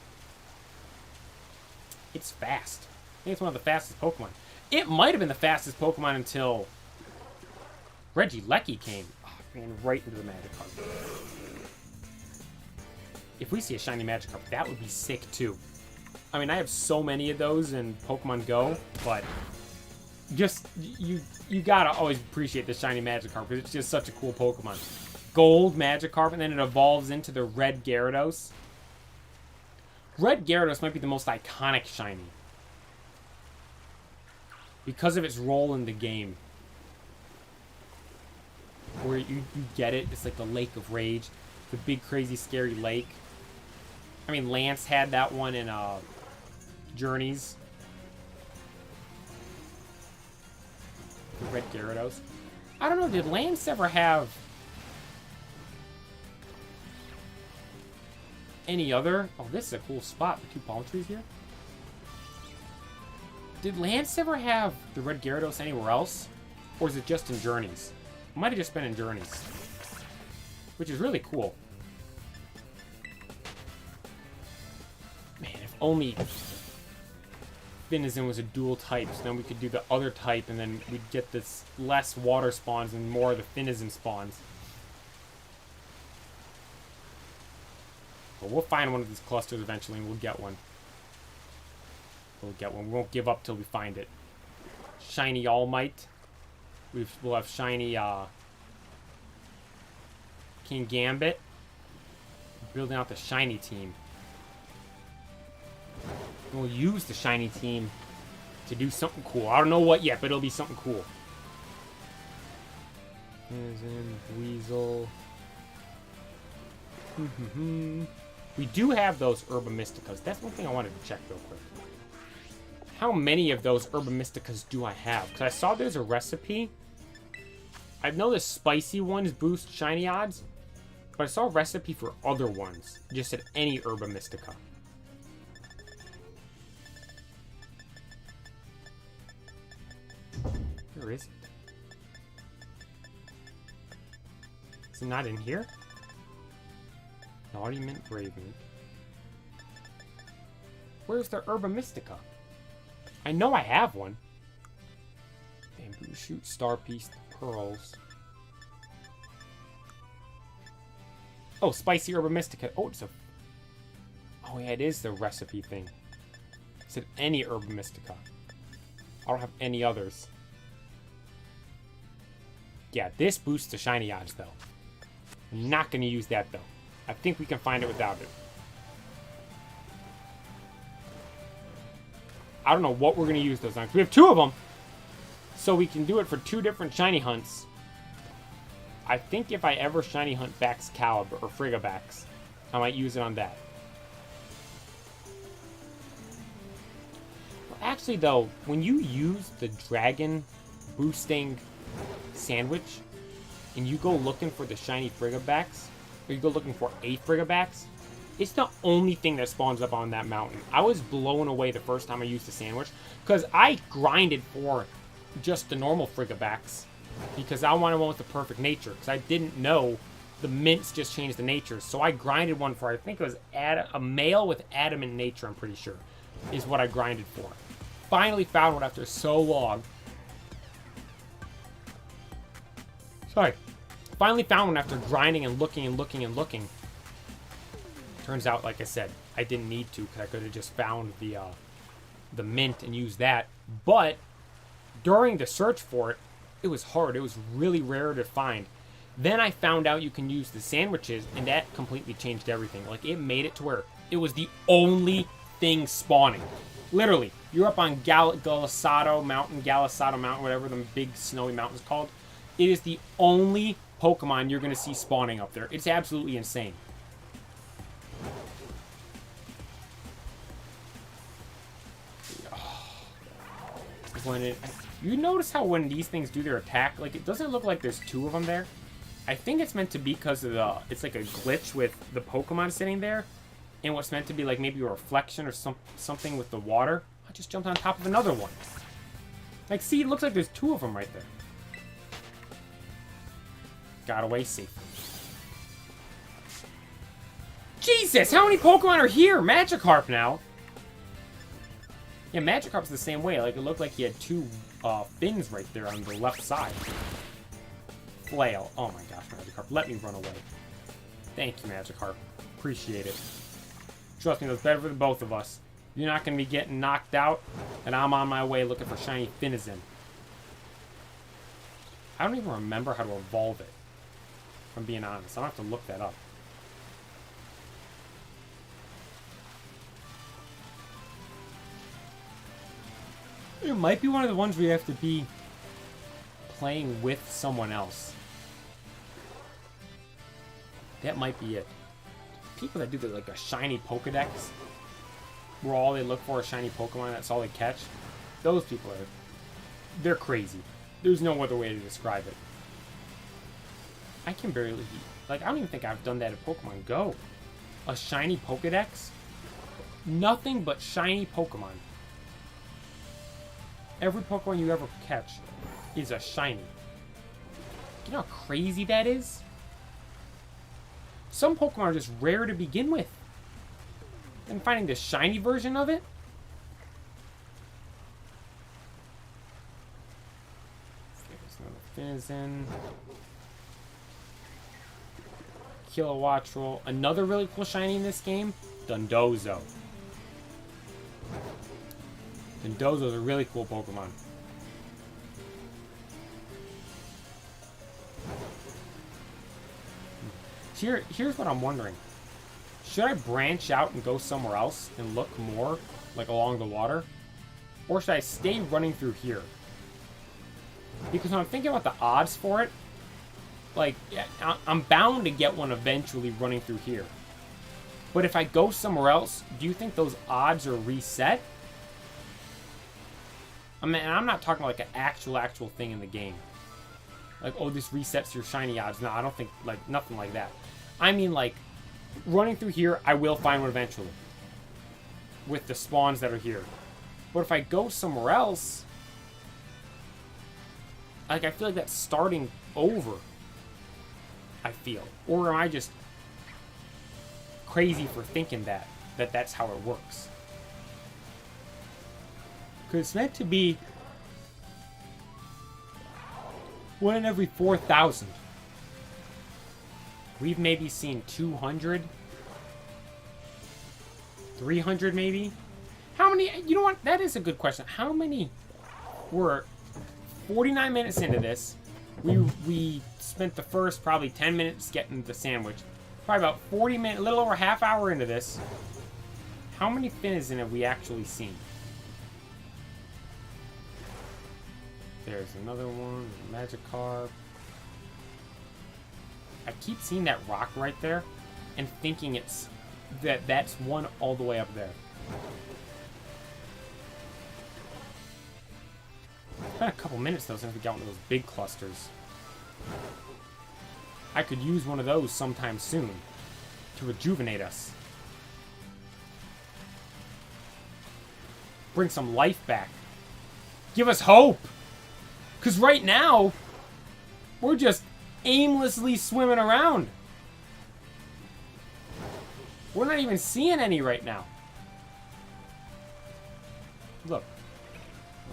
It's fast. I think it's one of the fastest Pokemon. It might have been the fastest Pokemon until Regieleki came. Oh, ran right into the Magikarp. If we see a shiny Magikarp, that would be sick, too. I mean, I have so many of those in Pokemon Go, but just, you gotta always appreciate the shiny Magikarp, because it's just such a cool Pokemon. Gold Magikarp, and then it evolves into the Red Gyarados. Red Gyarados might be the most iconic shiny. Because of its role in the game. Where you get it, it's like the Lake of Rage. The big, crazy, scary lake. I mean, Lance had that one in Journeys. The Red Gyarados. I don't know, did Lance ever have any other... Oh, this is a cool spot. The two palm trees here. Did Lance ever have the Red Gyarados anywhere else? Or is it just in Journeys? It might have just been in Journeys. Which is really cool. Man, if only Finizen was a dual type, so then we could do the other type, and then we'd get this less water spawns and more of the Finizen spawns. But we'll find one of these clusters eventually, and we'll get one. We'll get one. We won't give up till we find it. Shiny All Might. We'll have shiny King Gambit. Building out the shiny team. We'll use the shiny team to do something cool. I don't know what yet, but it'll be something cool. Weasel. We do have those Herba Mysticas. That's one thing I wanted to check real quick. How many of those Herba Mysticas do I have? Because I saw there's a recipe. I know the spicy ones boost shiny odds, but I saw a recipe for other ones. It just said any Herba Mystica. Where is it? Is it not in here? Naughty Mint Raven. Where's the Herba Mystica? I know I have one. Bamboo Shoot, Star Piece, Pearls. Oh, Spicy Herba Mystica. Oh, it's a... Oh, yeah, it is the recipe thing. said any Herb Mystica. I don't have any others. Yeah, this boosts the shiny odds, though. I'm not going to use that, though. I think we can find it without it. I don't know what we're going to use those on. We have 2 of them. So we can do it for 2 different shiny hunts. I think if I ever shiny hunt Baxcalibur or Frigabax, I might use it on that. Well, actually, though, when you use the dragon boosting sandwich and you go looking for the shiny Frigabax, or you go looking for a Frigabax, it's the only thing that spawns up on that mountain. I was blown away the first time I used the sandwich because I grinded for just the normal Frigabax because I wanted one with the perfect nature because I didn't know the mints just changed the natures. So I grinded one for, I think it was a male with adamant nature, I'm pretty sure, is what I grinded for. Finally found one after so long. Sorry. Finally found one after grinding and looking and looking and looking. Turns out, like I said, I didn't need to because I could have just found the mint and used that. But during the search for it, it was hard. It was really rare to find. Then I found out you can use the sandwiches, and that completely changed everything. Like, it made it to where it was the only thing spawning. Literally, you're up on Galisado Mountain, whatever the big snowy mountain's called. It is the only Pokemon you're going to see spawning up there. It's absolutely insane. You notice how when these things do their attack, like, it doesn't look like there's 2 of them there. I think it's meant to be because of it's like a glitch with the Pokemon sitting there, and what's meant to be like maybe a reflection or something with the water. I just jumped on top of another one. Like, see, it looks like there's 2 of them right there. Got away safely. Jesus, how many Pokemon are here? Magikarp now. Yeah, Magikarp's the same way. Like, it looked like he had 2 fins right there on the left side. Flail. Oh my gosh, Magikarp. Let me run away. Thank you, Magikarp. Appreciate it. Trust me, that's better for the both of us. You're not going to be getting knocked out, and I'm on my way looking for shiny Finizen. I don't even remember how to evolve it, if I'm being honest. I'll have to look that up. It might be one of the ones where you have to be playing with someone else. That might be it. People that do like a shiny Pokedex, where all they look for is shiny Pokemon, that's all they catch. Those people they're crazy. There's no other way to describe it. I can barely, like, I don't even think I've done that at Pokemon Go. A shiny Pokedex? Nothing but shiny Pokemon. Every Pokemon you ever catch is a shiny. You know how crazy that is? Some Pokemon are just rare to begin with. And finding the shiny version of it? There's another Finizen. Kilowattrel. Another really cool shiny in this game, Dondozo. Dondozo's a really cool Pokemon. Here's what I'm wondering. Should I branch out and go somewhere else and look more, like, along the water? Or should I stay running through here? Because when I'm thinking about the odds for it, like, I'm bound to get one eventually running through here. But if I go somewhere else, do you think those odds are reset? I mean, I'm not talking like an actual thing in the game. Like, oh, this resets your shiny odds. No, I don't think, like, nothing like that. I mean, like, running through here, I will find one eventually. With the spawns that are here. But if I go somewhere else, like, I feel like that's starting over. I feel. Or am I just crazy for thinking that that's how it works? Because it's meant to be one in every 4,000. We've maybe seen 200, 300 maybe. How many... You know what? That is a good question. How many... We're 49 minutes into this. We spent the first probably 10 minutes getting the sandwich. Probably about 40 minutes, a little over half hour into this. How many Finizen have we actually seen? There's another one, Magikarp. I keep seeing that rock right there and thinking that's one all the way up there. It's been a couple minutes though since we got one of those big clusters. I could use one of those sometime soon to rejuvenate us. Bring some life back. Give us hope! Because right now, we're just aimlessly swimming around. We're not even seeing any right now. Look.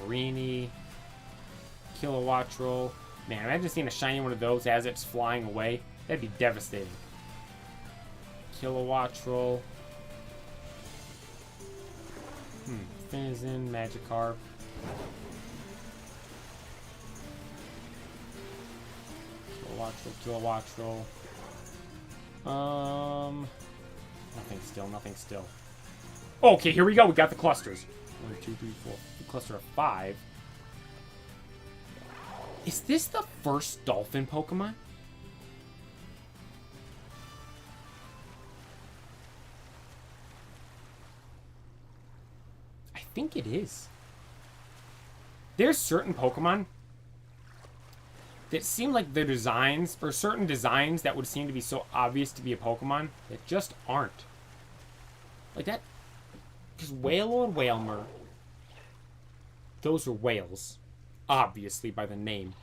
Marini. Kilowattrel. Man, imagine seeing a shiny one of those as it's flying away. That'd be devastating. Kilowattrel. Finizen, Magikarp. Kilowattrel. Nothing still. Okay, here we go. We got the clusters. 1, 2, 3, 4. The cluster of 5. Is this the first dolphin Pokemon? I think it is. There's certain Pokemon that seem like their designs, or certain designs that would seem to be so obvious to be a Pokemon, that just aren't. Like that. Because Wailord and Wailmer, those are whales. Obviously, by the name.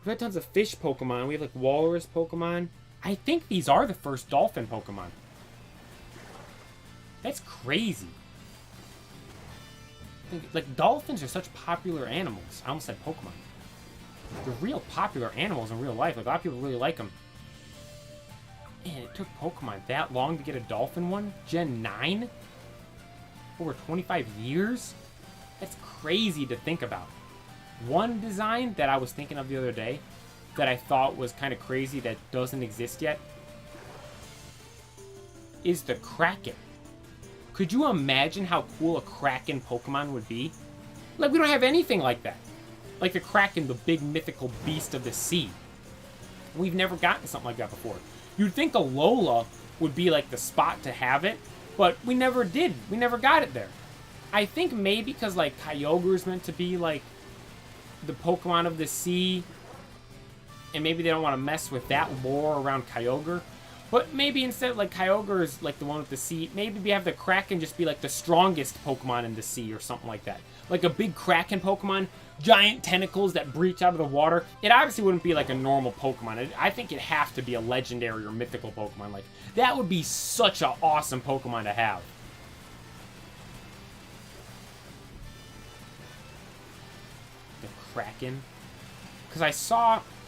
We've had tons of fish Pokemon. We have, like, walrus Pokemon. I think these are the first dolphin Pokemon. That's crazy. Like, dolphins are such popular animals. I almost said Pokemon. They're real popular animals in real life. Like, a lot of people really like them. Man, it took Pokemon that long to get a dolphin one? Gen 9? Over 25 years? That's crazy to think about. One design that I was thinking of the other day that I thought was kind of crazy that doesn't exist yet is the Kraken. Could you imagine how cool a Kraken Pokemon would be? Like, we don't have anything like that. Like the Kraken, the big mythical beast of the sea. We've never gotten something like that before. You'd think Alola would be like the spot to have it, but we never did. We never got it there. I think maybe because, like, Kyogre is meant to be, like, the Pokemon of the sea, and maybe they don't want to mess with that lore around Kyogre. But maybe instead, like, Kyogre is, like, the one with the sea, maybe we have the Kraken just be, like, the strongest Pokemon in the sea or something like that. Like a big Kraken Pokemon, giant tentacles that breach out of the water. It obviously wouldn't be, like, a normal Pokemon. I think it'd have to be a legendary or mythical Pokemon. Like, that would be such an awesome Pokemon to have. Kraken, because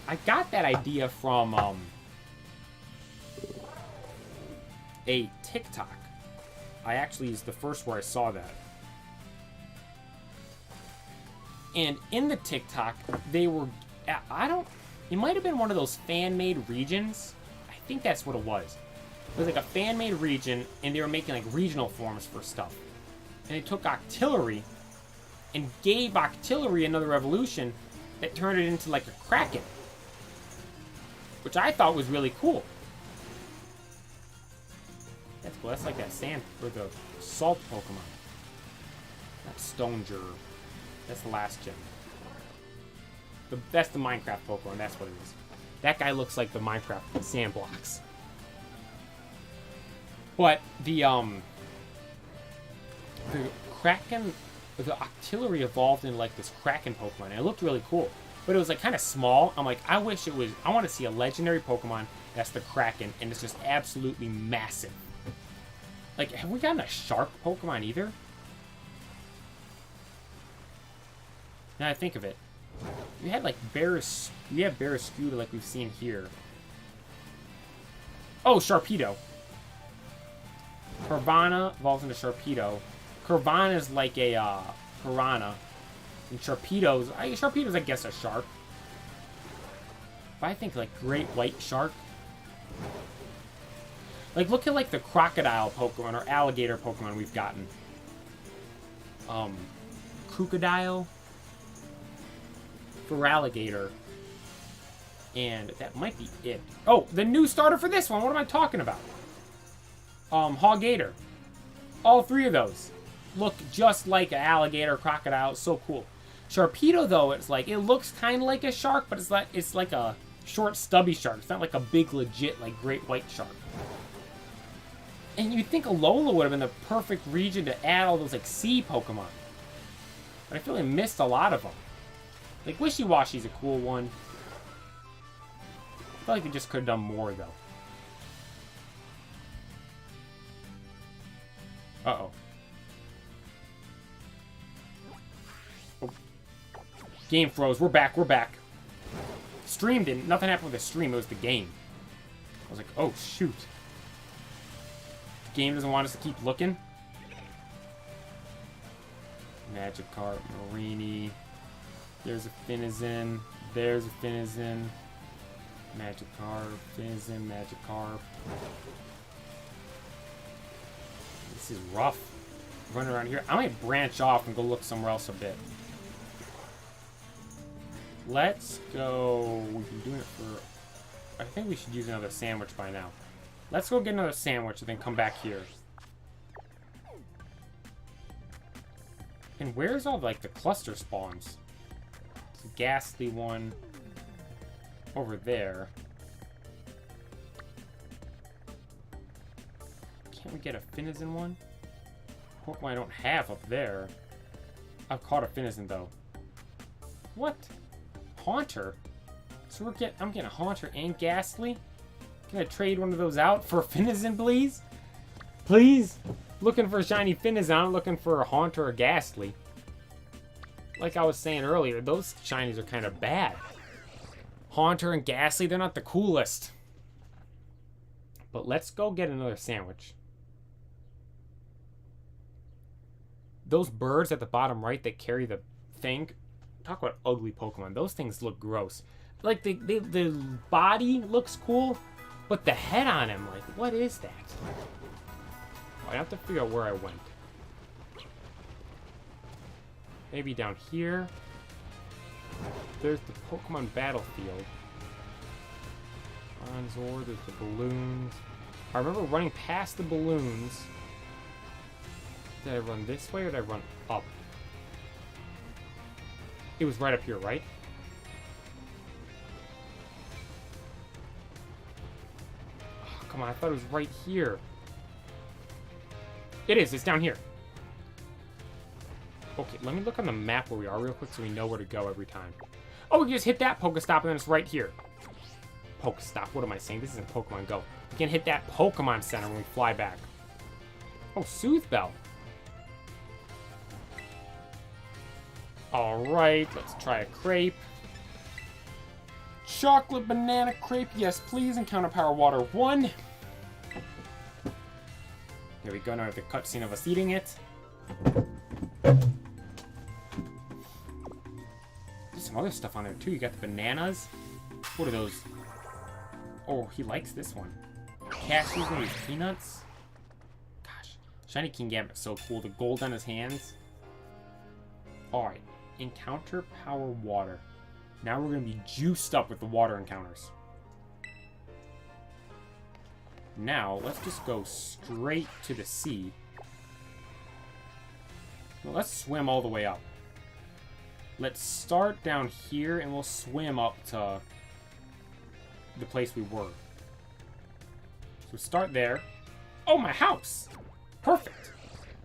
I got that idea from a TikTok. I actually is the first where I saw that, and in the TikTok they were, it might have been one of those fan-made regions. I think that's what it was. It was like a fan-made region, and they were making like regional forms for stuff, and they took Octillery and gave Octillery another evolution that turned it into like a Kraken. Which I thought was really cool. That's cool. That's like that sand, or the salt Pokemon. Not Stoneger. That's the last gen. That's the Minecraft Pokemon, that's what it is. That guy looks like the Minecraft sand blocks. But the Kraken, the Octillery evolved into like this Kraken Pokemon, and it looked really cool. But it was like kind of small. I'm like, I wish it was, I want to see a legendary Pokemon that's the Kraken, and it's just absolutely massive. Like, have we gotten a shark Pokemon either? Now I think of it. We had like we have Barrascuda like we've seen here. Oh, Sharpedo. Carvana evolves into Sharpedo. Carvana is like a piranha. And Sharpedo's, I guess, a shark. But I think like great white shark. Like, look at like the crocodile Pokemon or alligator Pokemon we've gotten. Crocodile for alligator. And that might be it. Oh, the new starter for this one. What am I talking about? Hawgator. All three of those look just like an alligator, crocodile. It's so cool. Sharpedo, though, it's like, it looks kind of like a shark, but it's like a short, stubby shark. It's not like a big, legit, like, great white shark. And you'd think Alola would have been the perfect region to add all those, like, sea Pokemon. But I feel like I missed a lot of them. Like, Wishy-Washy's a cool one. I feel like they just could have done more, though. Uh-oh. Oh. Game froze. We're back. We're back. Stream didn't. Nothing happened with the stream. It was the game. I was like, oh, shoot. The game doesn't want us to keep looking. Magikarp, Marini. There's a Finizen. There's a Finizen. Magikarp, Finizen, Magikarp. This is rough. Running around here. I might branch off and go look somewhere else a bit. Let's go. We've been doing it for... I think we should use another sandwich by now. Let's go get another sandwich and then come back here. And where's all, like, the cluster spawns? It's a ghastly one over there. Can't we get a Finizen one? Pokemon I don't have up there. I've caught a Finizen, though. What? Haunter? So I'm getting a Haunter and Ghastly? Can I trade one of those out for a Finizen, please? Please? Looking for a shiny Finizen, I'm looking for a Haunter or Ghastly. Like I was saying earlier, those shinies are kind of bad. Haunter and Ghastly, they're not the coolest. But let's go get another sandwich. Those birds at the bottom right that carry the thing, talk about ugly Pokemon. Those things look gross. Like, the body looks cool, but the head on him, like, what is that? I have to figure out where I went. Maybe down here. There's the Pokemon battlefield. Bronzor, there's the balloons. I remember running past the balloons. Did I run this way or did I run up? It was right up here, right? Oh, come on, I thought it was right here. It is, it's down here. Okay, let me look on the map where we are real quick so we know where to go every time. Oh, we can just hit that Pokestop and then it's right here. Pokestop, what am I saying? This isn't Pokemon Go. We can hit that Pokemon Center when we fly back. Oh, Soothe Bell. Alright, let's try a crepe. Chocolate banana crepe, yes please. Encounter power water 1. Here we go, now we have the cutscene of us eating it. There's some other stuff on there too. You got the bananas. What are those? Oh, he likes this one. Cashews and these peanuts. Gosh, Shiny Kingambit's so cool. The gold on his hands. Alright. Encounter power water. Now we're going to be juiced up with the water encounters. Now, let's just go straight to the sea. Well, let's swim all the way up. Let's start down here and we'll swim up to the place we were. So start there. Oh, my house! Perfect!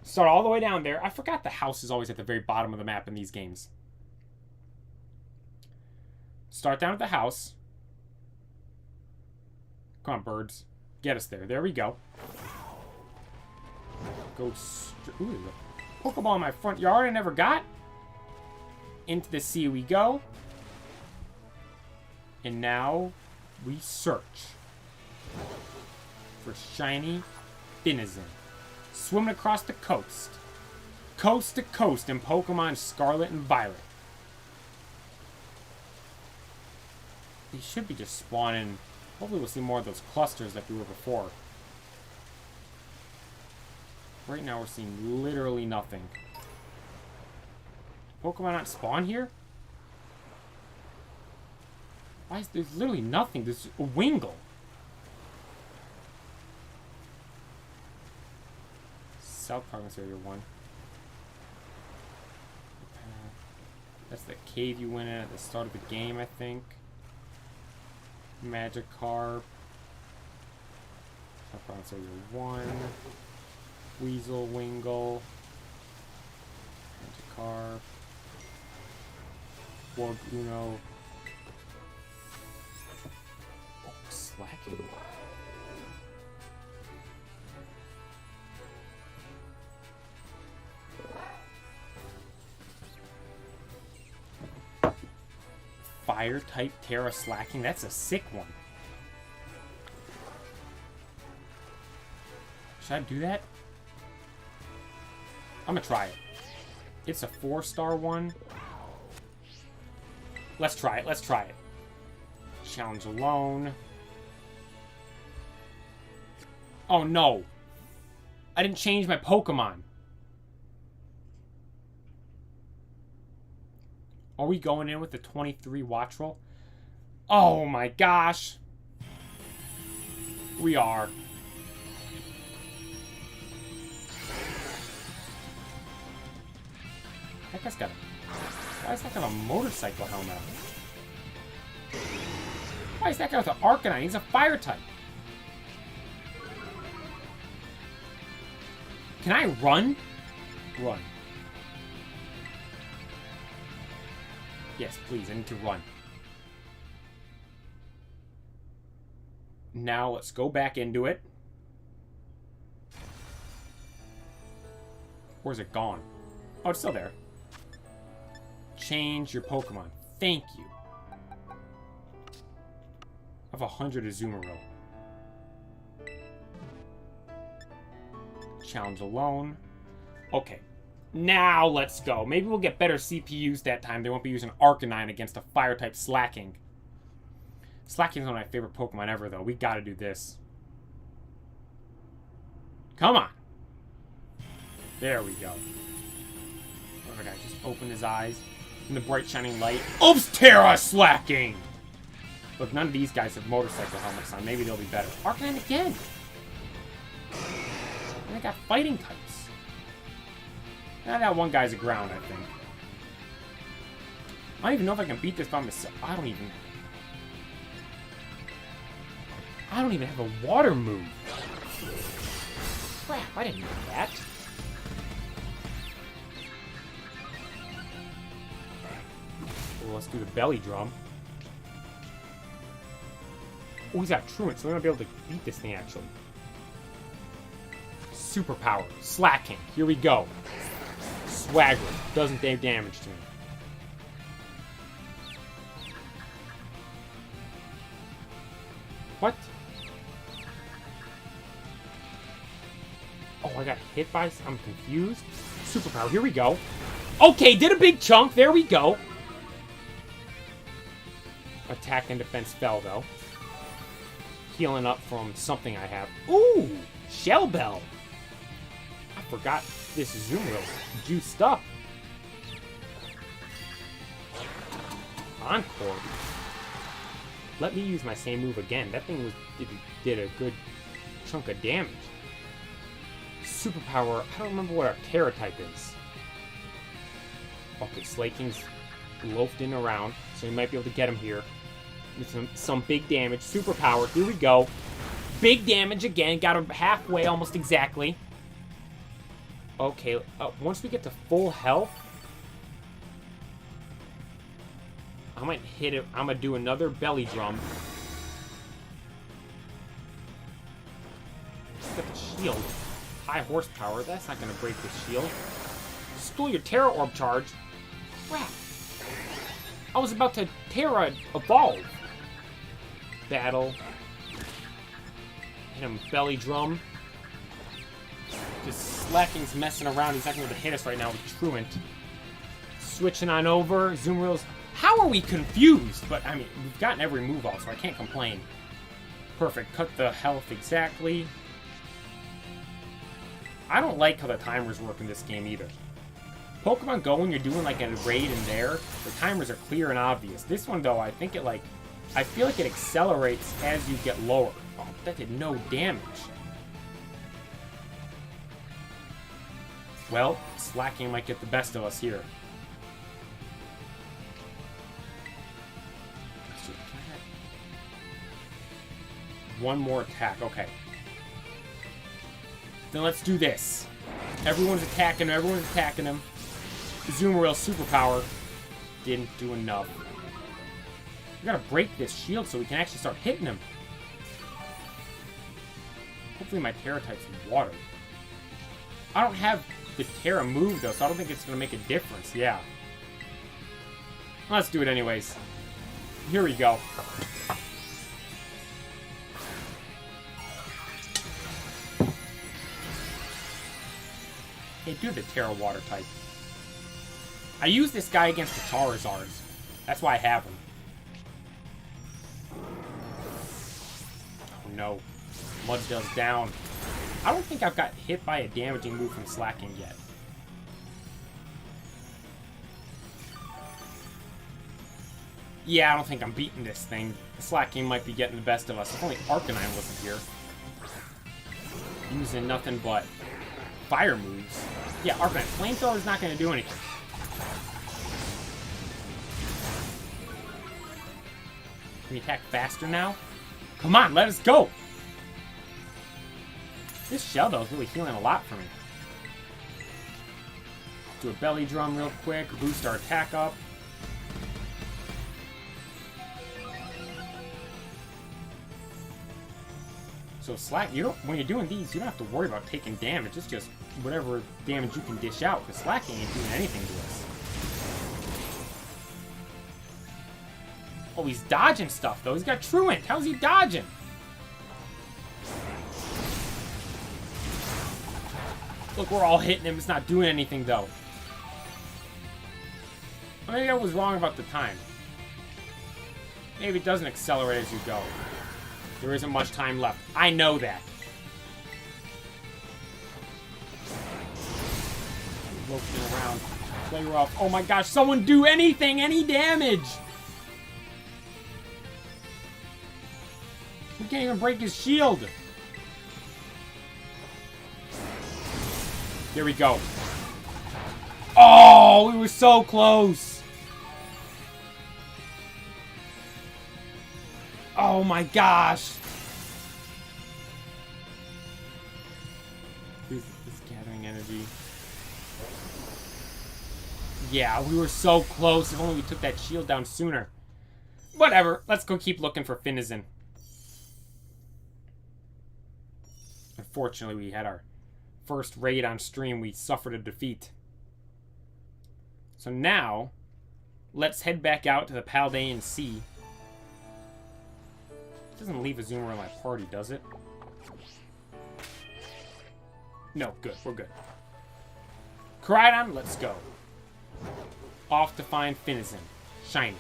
Start all the way down there. I forgot the house is always at the very bottom of the map in these games. Start down at the house. Come on, birds. Get us there. There we go. Go ooh, the Pokeball in my front yard I never got. Into the sea we go. And now we search for shiny Finizen. Swimming across the coast. Coast to coast in Pokemon Scarlet and Violet. They should be just spawning. Hopefully we'll see more of those clusters like we were before. Right now we're seeing literally nothing. Pokemon not spawn here? Why is there's literally nothing? There's a Wingull. South Province Area 1. That's the cave you went in at the start of the game, I think. Magikarp. South Province Area 1. Weasel, Wingull. Magikarp. Uno. Oh, slacking. Fire type Terra Slacking. That's a sick one. Should I do that? I'm gonna try it. It's a 4-star one. Let's try it. Let's try it. Challenge alone. Oh no. I didn't change my Pokemon. Are we going in with the 23 watch roll? Oh my gosh. We are. That guy's got a... Why is that guy got a motorcycle helmet? Why is that guy with an Arcanine? He's a fire type. Can I run? Run. Yes, please. I need to run. Now let's go back into it. Or is it gone? Oh, it's still there. Change your Pokemon. Thank you. I have 100 Azumarill. Challenge alone. Okay. Now let's go. Maybe we'll get better CPUs that time. They won't be using Arcanine against a fire-type Slacking. Slacking is one of my favorite Pokemon ever, though. We gotta do this. Come on. There we go. Oh, guy just opened his eyes in the bright shining light. Oops, Terra Slacking! Look, none of these guys have motorcycle helmets on. Maybe they'll be better. Arcanine again! And I got fighting types. Now that one guy's a ground, I think. I don't even know if I can beat this by myself. I don't even have a water move. Crap, I didn't know that. Well, let's do the belly drum. Oh, he's got Truant, so we're gonna be able to beat this thing, actually. Superpower. Slacking. Here we go. Swagger. Doesn't do damage to me. What? Oh, I got hit by... I'm confused. Superpower. Here we go. Okay, did a big chunk. There we go. Attack and defense fell, though. Healing up from something I have. Ooh! Shell Bell. I forgot this Azumarill juiced up. Encore. Let me use my same move again. That thing did a good chunk of damage. Superpower. I don't remember what our Terra type is. Okay, Slaking's loafed in around, so we might be able to get him here with some big damage. Superpower. Here we go. Big damage again. Got him halfway, almost exactly. Okay, once we get to full health, I might hit it. I'm gonna do another belly drum. Got the shield. High horsepower. That's not gonna break the shield. Stole your Terra Orb charge. Crap. I was about to Terra evolve. Battle. Hit him belly drum. Just Slacking's messing around. He's not going to hit us right now with Truant. Switching on over. Zoomril's... How are we confused? But, I mean, we've gotten every move off, so I can't complain. Perfect. Cut the health exactly. I don't like how the timers work in this game either. Pokemon Go, when you're doing like a raid in there, the timers are clear and obvious. This one, though, I think it like... I feel like it accelerates as you get lower. Oh, that did no damage. Well, Slacking might get the best of us here. One more attack, okay. Then let's do this. Everyone's attacking him, everyone's attacking him. Azumarill superpower didn't do enough. We gotta break this shield so we can actually start hitting him. Hopefully my Terra type's water. I don't have the Terra move though, so I don't think it's gonna make a difference. Yeah. Let's do it anyways. Here we go. Hey, do the Terra water type. I use this guy against the Charizards. That's why I have him. Oh no. Mudsdale's down. I don't think I've got hit by a damaging move from Slacking yet. Yeah, I don't think I'm beating this thing. Slacking might be getting the best of us. If only Arcanine wasn't here. Using nothing but fire moves. Yeah, Arcanine. Flamethrower's not going to do anything. Can we attack faster now? Come on, let us go! This Sheldo is really healing a lot for me. Do a belly drum real quick, boost our attack up. So Slack, you don't, when you're doing these, you don't have to worry about taking damage. It's just whatever damage you can dish out, because Slacking ain't doing anything to us. Oh, he's dodging stuff, though. He's got Truant. How's he dodging? Look, we're all hitting him. It's not doing anything, though. Maybe I was wrong about the time. Maybe it doesn't accelerate as you go. There isn't much time left. I know that. Looking around. Play rough. Oh my gosh, someone do anything! Any damage! We can't even break his shield. There we go. Oh, we were so close. Oh my gosh. This gathering energy. Yeah, we were so close. If only we took that shield down sooner. Whatever. Let's go keep looking for Finizen. Unfortunately, we had our first raid on stream. We suffered a defeat. So now, let's head back out to the Paldean Sea. It doesn't leave a Zoomer in my party, does it? No, good. We're good. Koraidon, let's go. Off to find Finizen. Shiny.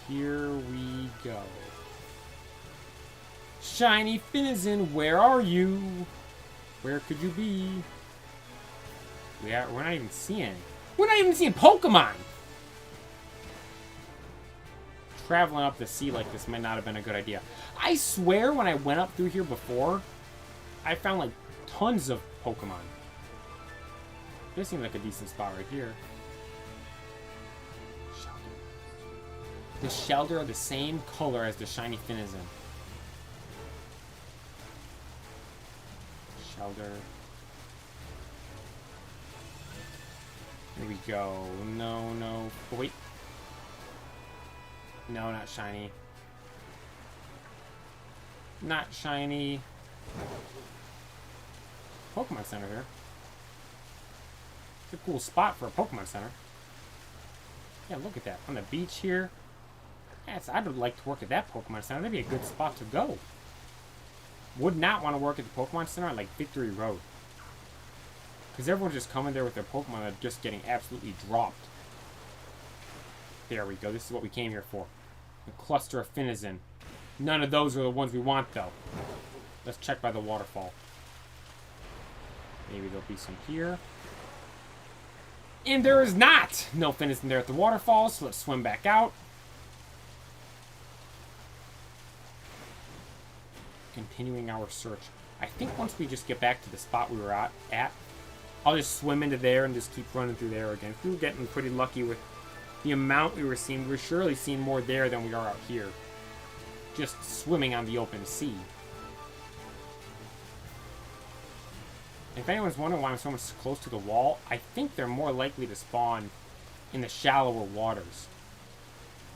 Here we go. Shiny Finizen, where are you? Where could you be? We're not even seeing. We're not even seeing Pokemon! Traveling up the sea like this might not have been a good idea. I swear when I went up through here before, I found like tons of Pokemon. This seems like a decent spot right here. The Shelter are the same color as the shiny Finizen. Shelter. Here we go. No, no. Oh, wait. No, not shiny. Not shiny. Pokemon Center here. It's a cool spot for a Pokemon Center. Yeah, look at that. On the beach here. Yes, I would like to work at that Pokemon Center. That'd be a good spot to go. Would not want to work at the Pokemon Center on, like, Victory Road. Because everyone's just coming there with their Pokemon that are just getting absolutely dropped. There we go. This is what we came here for. A cluster of Finizen. None of those are the ones we want, though. Let's check by the waterfall. Maybe there'll be some here. And there is not! No Finizen there at the waterfall, so let's swim back out. Continuing our search. I think once we just get back to the spot we were at, I'll just swim into there and just keep running through there again. We were getting pretty lucky with the amount we were seeing. We were surely seeing more there than we are out here. Just swimming on the open sea. If anyone's wondering why I'm so much close to the wall, I think they're more likely to spawn in the shallower waters.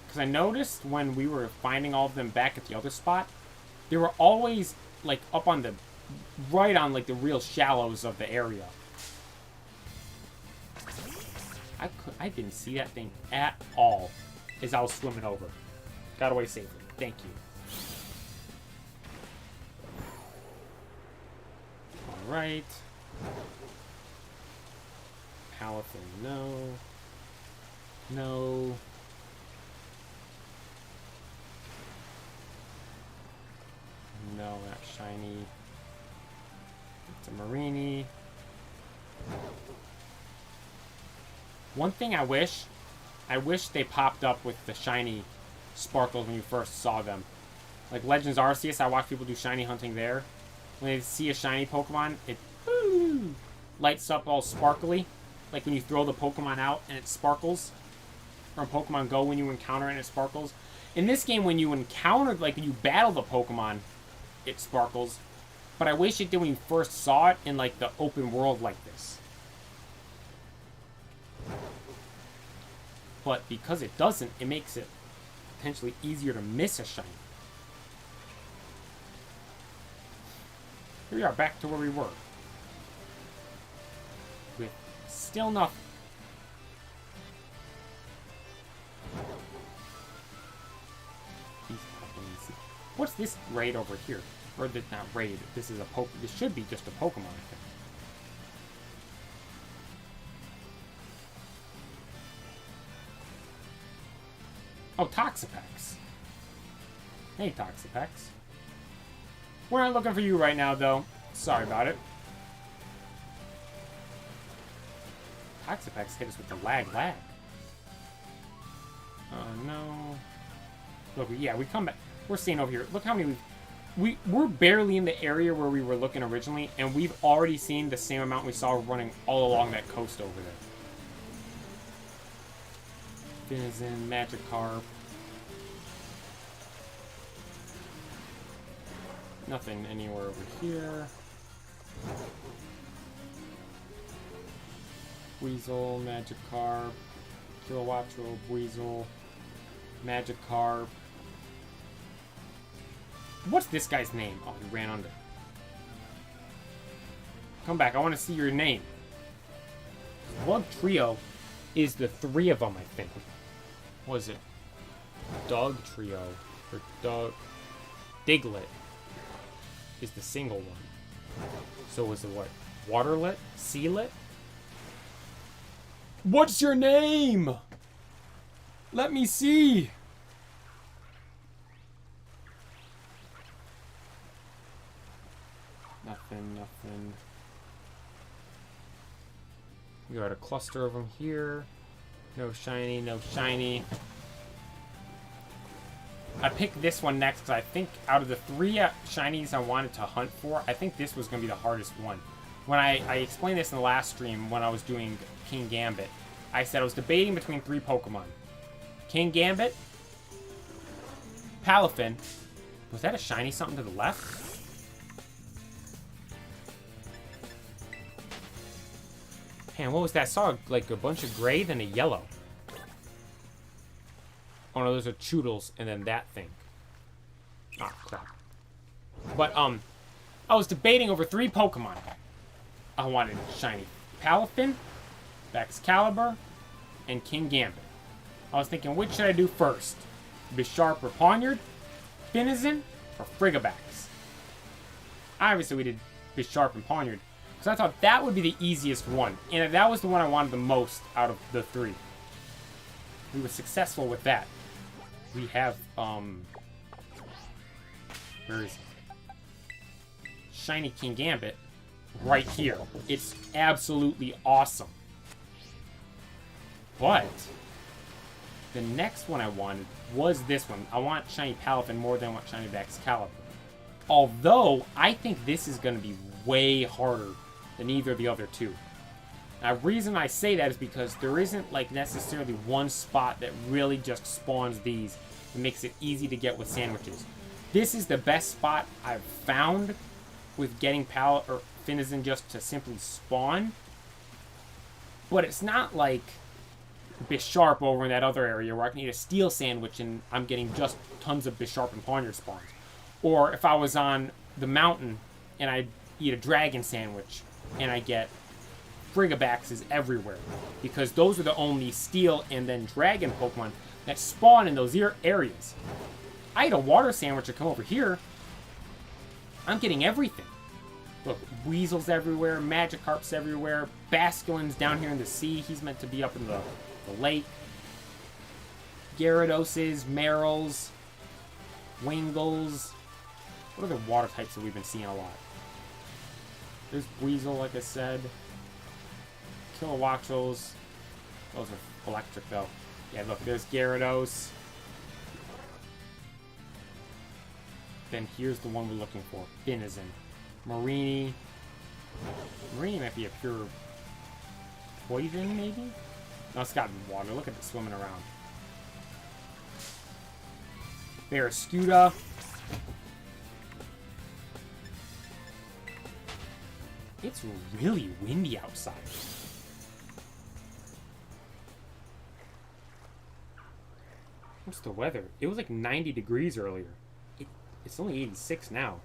Because I noticed when we were finding all of them back at the other spot, they were always, like, up on the... right on, like, the real shallows of the area. I didn't see that thing at all as I was swimming over. Got away safely. Thank you. Alright. Palafin, no. No. No, not shiny. It's a Marini. One thing I wish they popped up with the shiny sparkles when you first saw them. Like Legends Arceus, I watch people do shiny hunting there. When they see a shiny Pokemon, it lights up all sparkly. Like when you throw the Pokemon out and it sparkles. Or in Pokemon Go when you encounter it and it sparkles. In this game, when you encounter, like when you battle the Pokemon, it sparkles. But I wish it did when you first saw it in like the open world like this. But because it doesn't, it makes it potentially easier to miss a shiny. Here we are, back to where we were. With still nothing. What's this raid over here? Or not raid, this is a this should be just a Pokemon, I think. Oh, Toxapex. Hey, Toxapex. We're not looking for you right now, though. Sorry about it. Toxapex hit us with the lag. Oh, no. Look, yeah, we come back. We're seeing over here. Look how many we're barely in the area where we were looking originally, and we've already seen the same amount we saw running all along that coast over there. Finizen, Magikarp. Nothing anywhere over here. Weasel, Magikarp, Kilowattrel, Weasel, Magikarp. What's this guy's name? Oh, he ran under. Come back, I want to see your name. One trio is the three of them, I think. Was it Dog Trio or Dog Diglett is the single one. So was it what? Waterlet? Sealet? What's your name? Let me see. Nothing. We got a cluster of them here. No shiny. I picked this one next because I think out of the three shinies I wanted to hunt for, I think this was going to be the hardest one. When I explained this in the last stream when I was doing King Gambit, I said I was debating between three Pokemon. King Gambit, Palafin. Was that a shiny something to the left? Man, what was that? I saw like a bunch of gray, then a yellow. Oh no, those are Choodles, and then that thing. Ah, crap. But, I was debating over three Pokemon. I wanted shiny Palafin, Excalibur, and King Gambit. I was thinking, which should I do first? Bisharp or Pawniard? Finizen or Frigibax? Obviously, we did Bisharp and Poniard. Because I thought that would be the easiest one. And that was the one I wanted the most out of the 3. We were successful with that. We have, where is it? Shiny King Gambit right here. It's absolutely awesome. But the next one I wanted was this one. I want Shiny Palafin more than I want Shiny Excalibur. Although, I think this is going to be way harder than either of the other 2. Now, the reason I say that is because there isn't, like, necessarily one spot that really just spawns these and makes it easy to get with sandwiches. This is the best spot I've found with getting Finizen just to simply spawn. But it's not like Bisharp over in that other area where I can eat a steel sandwich and I'm getting just tons of Bisharp and Poniard spawns. Or if I was on the mountain and I eat a dragon sandwich and I get Frigabaxes everywhere. Because those are the only steel and then dragon Pokemon that spawn in those areas. I eat a water sandwich and come over here, I'm getting everything. Look, Weasels everywhere, Magikarps everywhere, Basculin's down here in the sea. He's meant to be up in the lake. Gyarados, Merrills, Wingles. What are the water types that we've been seeing a lot? There's Weasel, like I said. Kilowattrels. Those are electric, though. Yeah, look, there's Gyarados. Then here's the one we're looking for. Finizen. Marini. Marini might be a pure poison, maybe? No, it's got water. Look at it swimming around. Barraskewda. It's really windy outside. What's the weather? It was like 90 degrees earlier. It's only 86 now.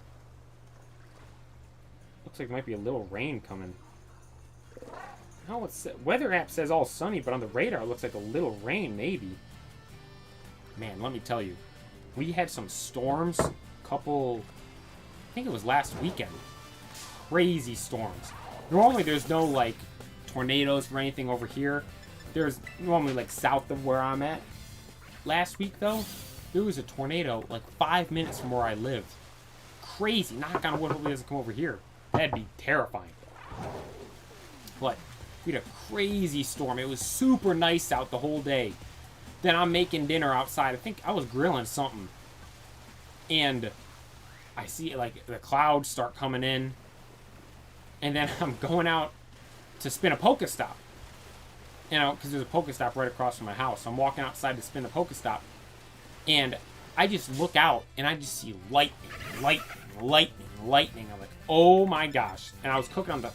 Looks like there might be a little rain coming. Oh, weather app says all sunny, but on the radar it looks like a little rain, maybe. Man, let me tell you. We had some storms I think it was last weekend. Crazy storms. Normally there's no, like, tornadoes or anything over here. There's normally, like, south of where I'm at. Last week, though, there was a tornado, like, 5 minutes from where I lived. Crazy. Knock on wood, hopefully it doesn't come over here. That'd be terrifying. But we had a crazy storm. It was super nice out the whole day. Then I'm making dinner outside. I think I was grilling something. And I see, like, the clouds start coming in. And then I'm going out to spin a Pokestop. You know, because there's a Pokestop right across from my house. I'm walking outside to spin the Pokestop. And I just look out, and I just see lightning, lightning, lightning, lightning. I'm like, oh my gosh. And I was cooking on what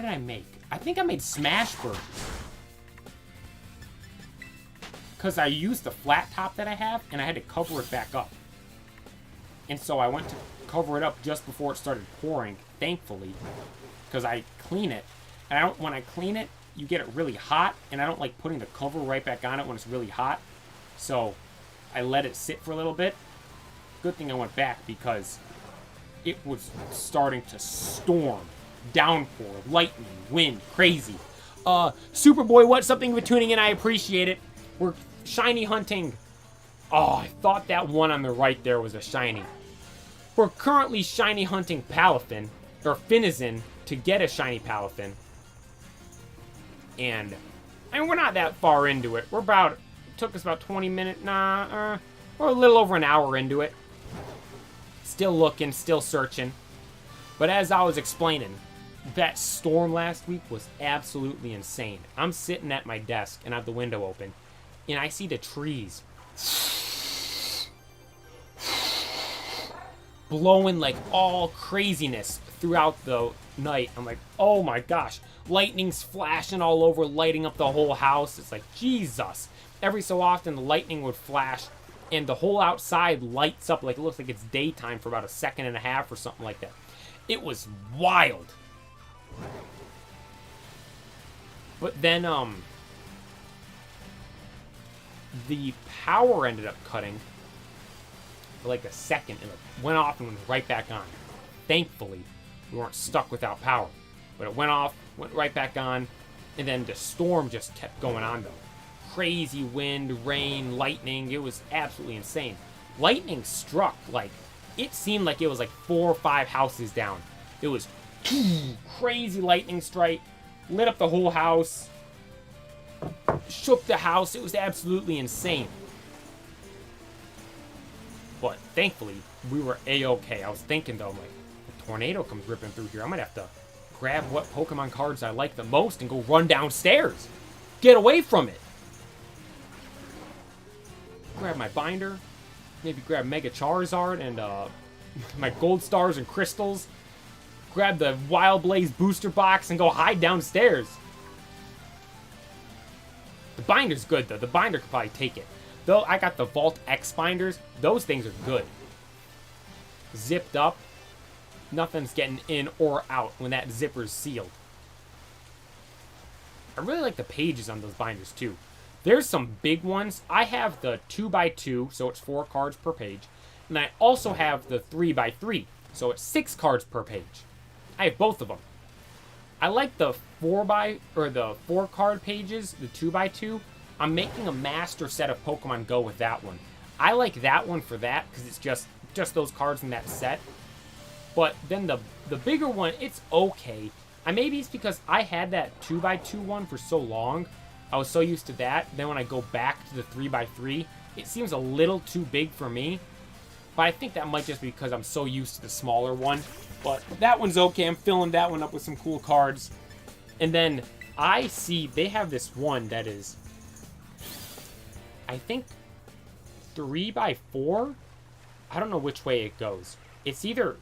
did I make? I think I made Smashburger. Because I used the flat top that I have, and I had to cover it back up. And so I went to cover it up just before it started pouring, thankfully. Because I clean it. And when I clean it, you get it really hot, and I don't like putting the cover right back on it when it's really hot. So I let it sit for a little bit. Good thing I went back because it was starting to storm. Downpour, lightning, wind, crazy. Superboy, what's something for tuning in? I appreciate it. We're shiny hunting. Oh, I thought that one on the right there was a shiny. We're currently shiny hunting Palafin, or Finizen, to get a shiny Palafin. And we're not that far into it. It took us about 20 minutes. We're a little over an hour into it. Still looking, still searching. But as I was explaining, that storm last week was absolutely insane. I'm sitting at my desk and I have the window open, and I see the trees blowing like all craziness throughout the night. I'm like, oh my gosh. Lightning's flashing all over, lighting up the whole house. It's like, Jesus. Every so often, the lightning would flash, and the whole outside lights up like it looks like it's daytime for about a second and a half or something like that. It was wild. But then, the power ended up cutting for like a second and it went off and went right back on. Thankfully, we weren't stuck without power. But it went off, went right back on, and then the storm just kept going on though. Crazy wind, rain, lightning, it was absolutely insane. Lightning struck, like, it seemed like it was like 4 or 5 houses down. It was crazy lightning strike, lit up the whole house, shook the house, it was absolutely insane. But thankfully, we were A-okay. I was thinking though, like, a tornado comes ripping through here, I might have to grab what Pokemon cards I like the most and go run downstairs. Get away from it. Grab my binder. Maybe grab Mega Charizard and my gold stars and crystals. Grab the Wild Blaze booster box and go hide downstairs. The binder's good though. The binder could probably take it. Though I got the Vault X binders. Those things are good. Zipped up. Nothing's getting in or out when that zipper's sealed. I really like the pages on those binders too. There's some big ones. I have the 2x2, so it's 4 cards per page. And I also have the 3x3, so it's 6 cards per page. I have both of them. I like the 4 card pages, the 2x2. I'm making a master set of Pokemon Go with that one. I like that one for that, because it's just those cards in that set. But then the bigger one, it's okay. Maybe it's because I had that 2x2 one for so long. I was so used to that. Then when I go back to the 3x3, it seems a little too big for me. But I think that might just be because I'm so used to the smaller one. But that one's okay. I'm filling that one up with some cool cards. And then I see they have this one that is, I think, 3x4. I don't know which way it goes. It's either,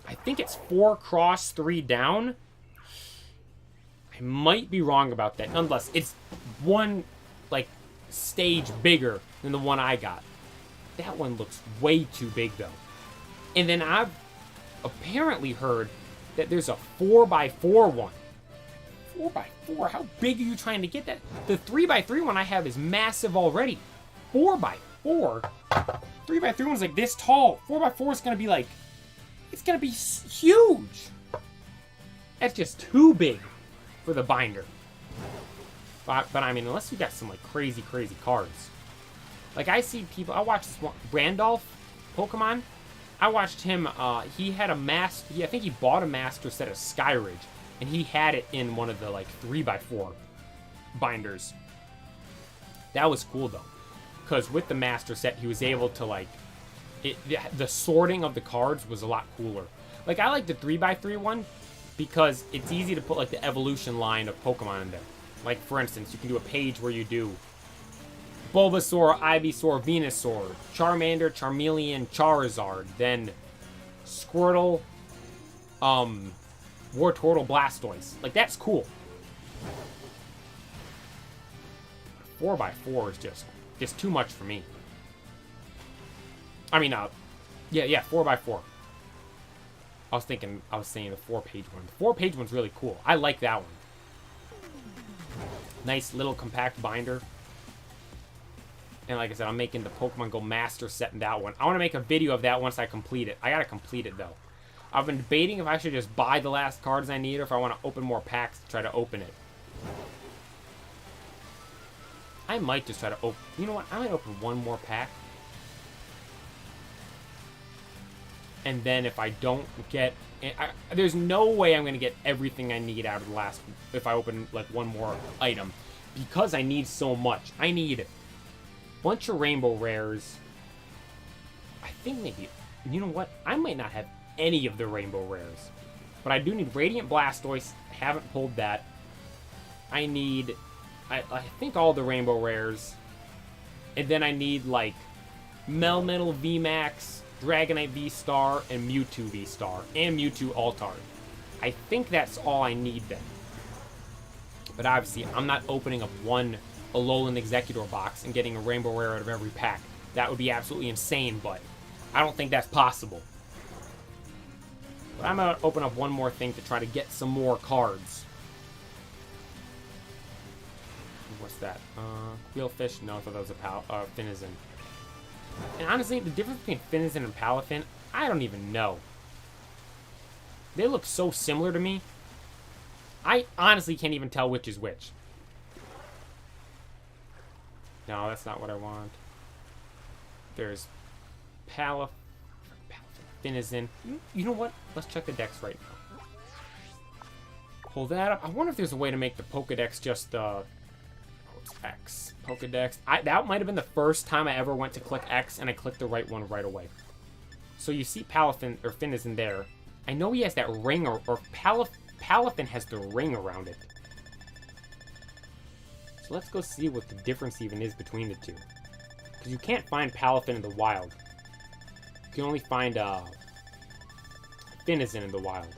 I think it's 4 cross, 3 down. I might be wrong about that. Nonetheless, it's one, like, stage bigger than the one I got. That one looks way too big, though. And then I've apparently heard that there's a 4x4 one. 4x4? How big are you trying to get that? The 3x3 one I have is massive already. 4x4? 3x3 one's like this tall. 4x4 is going to be like, it's going to be huge. That's just too big for the binder. But I mean, unless you got some like crazy cards. Like I see people, I watched this one, Randolph Pokemon. I watched him, he had a I think he bought a master set of Skyridge. And he had it in one of the like 3x4 binders. That was cool though. Because with the master set, he was able to like, the sorting of the cards was a lot cooler. Like I like the 3x3 one because it's easy to put like the evolution line of Pokemon in there. Like for instance, you can do a page where you do Bulbasaur, Ivysaur, Venusaur, Charmander, Charmeleon, Charizard, then Squirtle, Wartortle, Blastoise. Like that's cool. 4x4 is just too much for me. I mean, yeah, 4x4. I was saying the 4-page one. The 4-page one's really cool. I like that one. Nice little compact binder. And like I said, I'm making the Pokemon Go Master set in that one. I want to make a video of that once I complete it. I gotta complete it though. I've been debating if I should just buy the last cards I need or if I want to open more packs to try to open it. I might just try to open... You know what? I might open one more pack. And then if I don't get... there's no way I'm going to get everything I need out of the last... If I open, like, one more item. Because I need so much. I need a bunch of Rainbow Rares. I think maybe... You know what? I might not have any of the Rainbow Rares. But I do need Radiant Blastoise. Haven't pulled that. I need... I think all the Rainbow Rares. And then I need, like, Melmetal VMAX, Dragonite V-Star, and Mewtwo V-Star. And Mewtwo Altard. I think that's all I need then. But obviously, I'm not opening up one Alolan Executor box and getting a Rainbow Rare out of every pack. That would be absolutely insane, but I don't think that's possible. But I'm going to open up one more thing to try to get some more cards. What's that? Quillfish? No, I thought that was a Finizen. And honestly, the difference between Finizen and Palafin, I don't even know. They look so similar to me. I honestly can't even tell which is which. No, that's not what I want. There's Palafin, Finizen. You know what? Let's check the dex right now. Pull that up. I wonder if there's a way to make the Pokedex just it's X. Pokedex. That might have been the first time I ever went to click X and I clicked the right one right away. So you see Palafin or Finizen there. I know he has that ring, or Palafin has the ring around it. So let's go see what the difference even is between the two. Because you can't find Palafin in the wild. You can only find Finizen in the wild.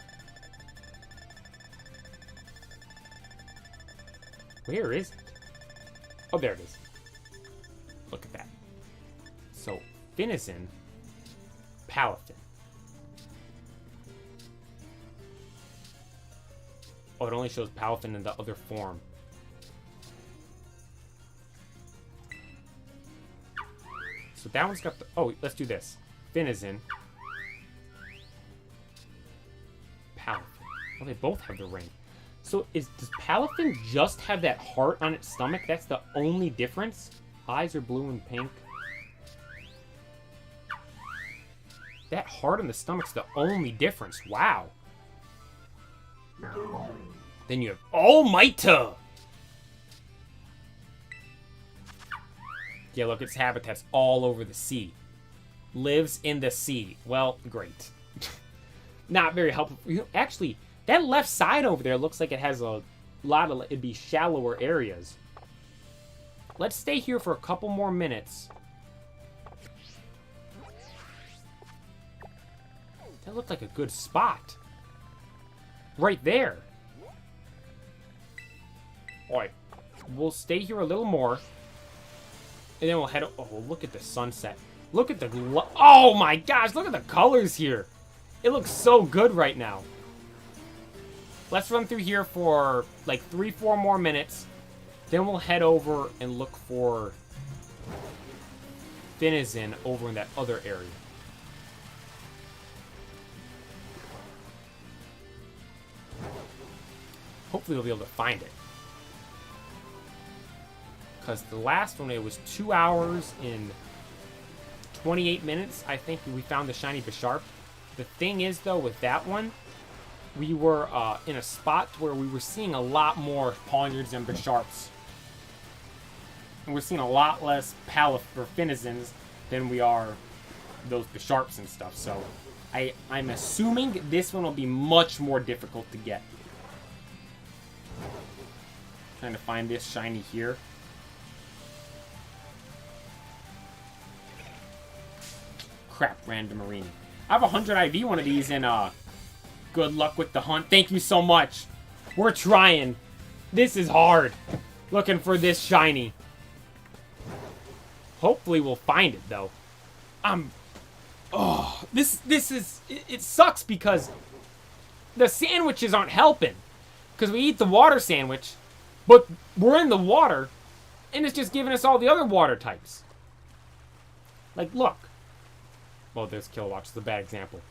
Where is it? Oh, there it is. Look at that. So, Finizen, Palafin. Oh, it only shows Palafin in the other form. So that one's got the... Oh, let's do this. Finizen. Palafin. Oh, they both have the ring. So does Palafin just have that heart on its stomach? That's the only difference? Eyes are blue and pink. That heart on the stomach's the only difference. Wow. Then you have Almighty. Yeah, look, its habitat's all over the sea. Lives in the sea. Well, great. Not very helpful. Actually, that left side over there looks like it has a lot of... It'd be shallower areas. Let's stay here for a couple more minutes. That looked like a good spot. Right there. Alright. We'll stay here a little more. And then we'll head... Oh, look at the sunset. Look at the... Oh my gosh, look at the colors here. It looks so good right now. Let's run through here for like 3-4 more minutes. Then we'll head over and look for Finizen over in that other area. Hopefully we'll be able to find it. Because the last one, it was 2 hours and 28 minutes. I think we found the shiny Bisharp. The thing is, though, with that one, we were in a spot where we were seeing a lot more Pawniards and Bisharps. And we're seeing a lot less Palafin or Finizens than we are those Bisharps and stuff. So I'm assuming this one will be much more difficult to get. Trying to find this shiny here. Crap, random marine. I have 100 IV one of these, and good luck with the hunt. Thank you so much. We're trying. This is hard. Looking for this shiny. Hopefully we'll find it, though. Oh, this is... It sucks because the sandwiches aren't helping. Because we eat the water sandwich, but we're in the water, and it's just giving us all the other water types. Like, look. Well, there's Kilowatch. It's a bad example.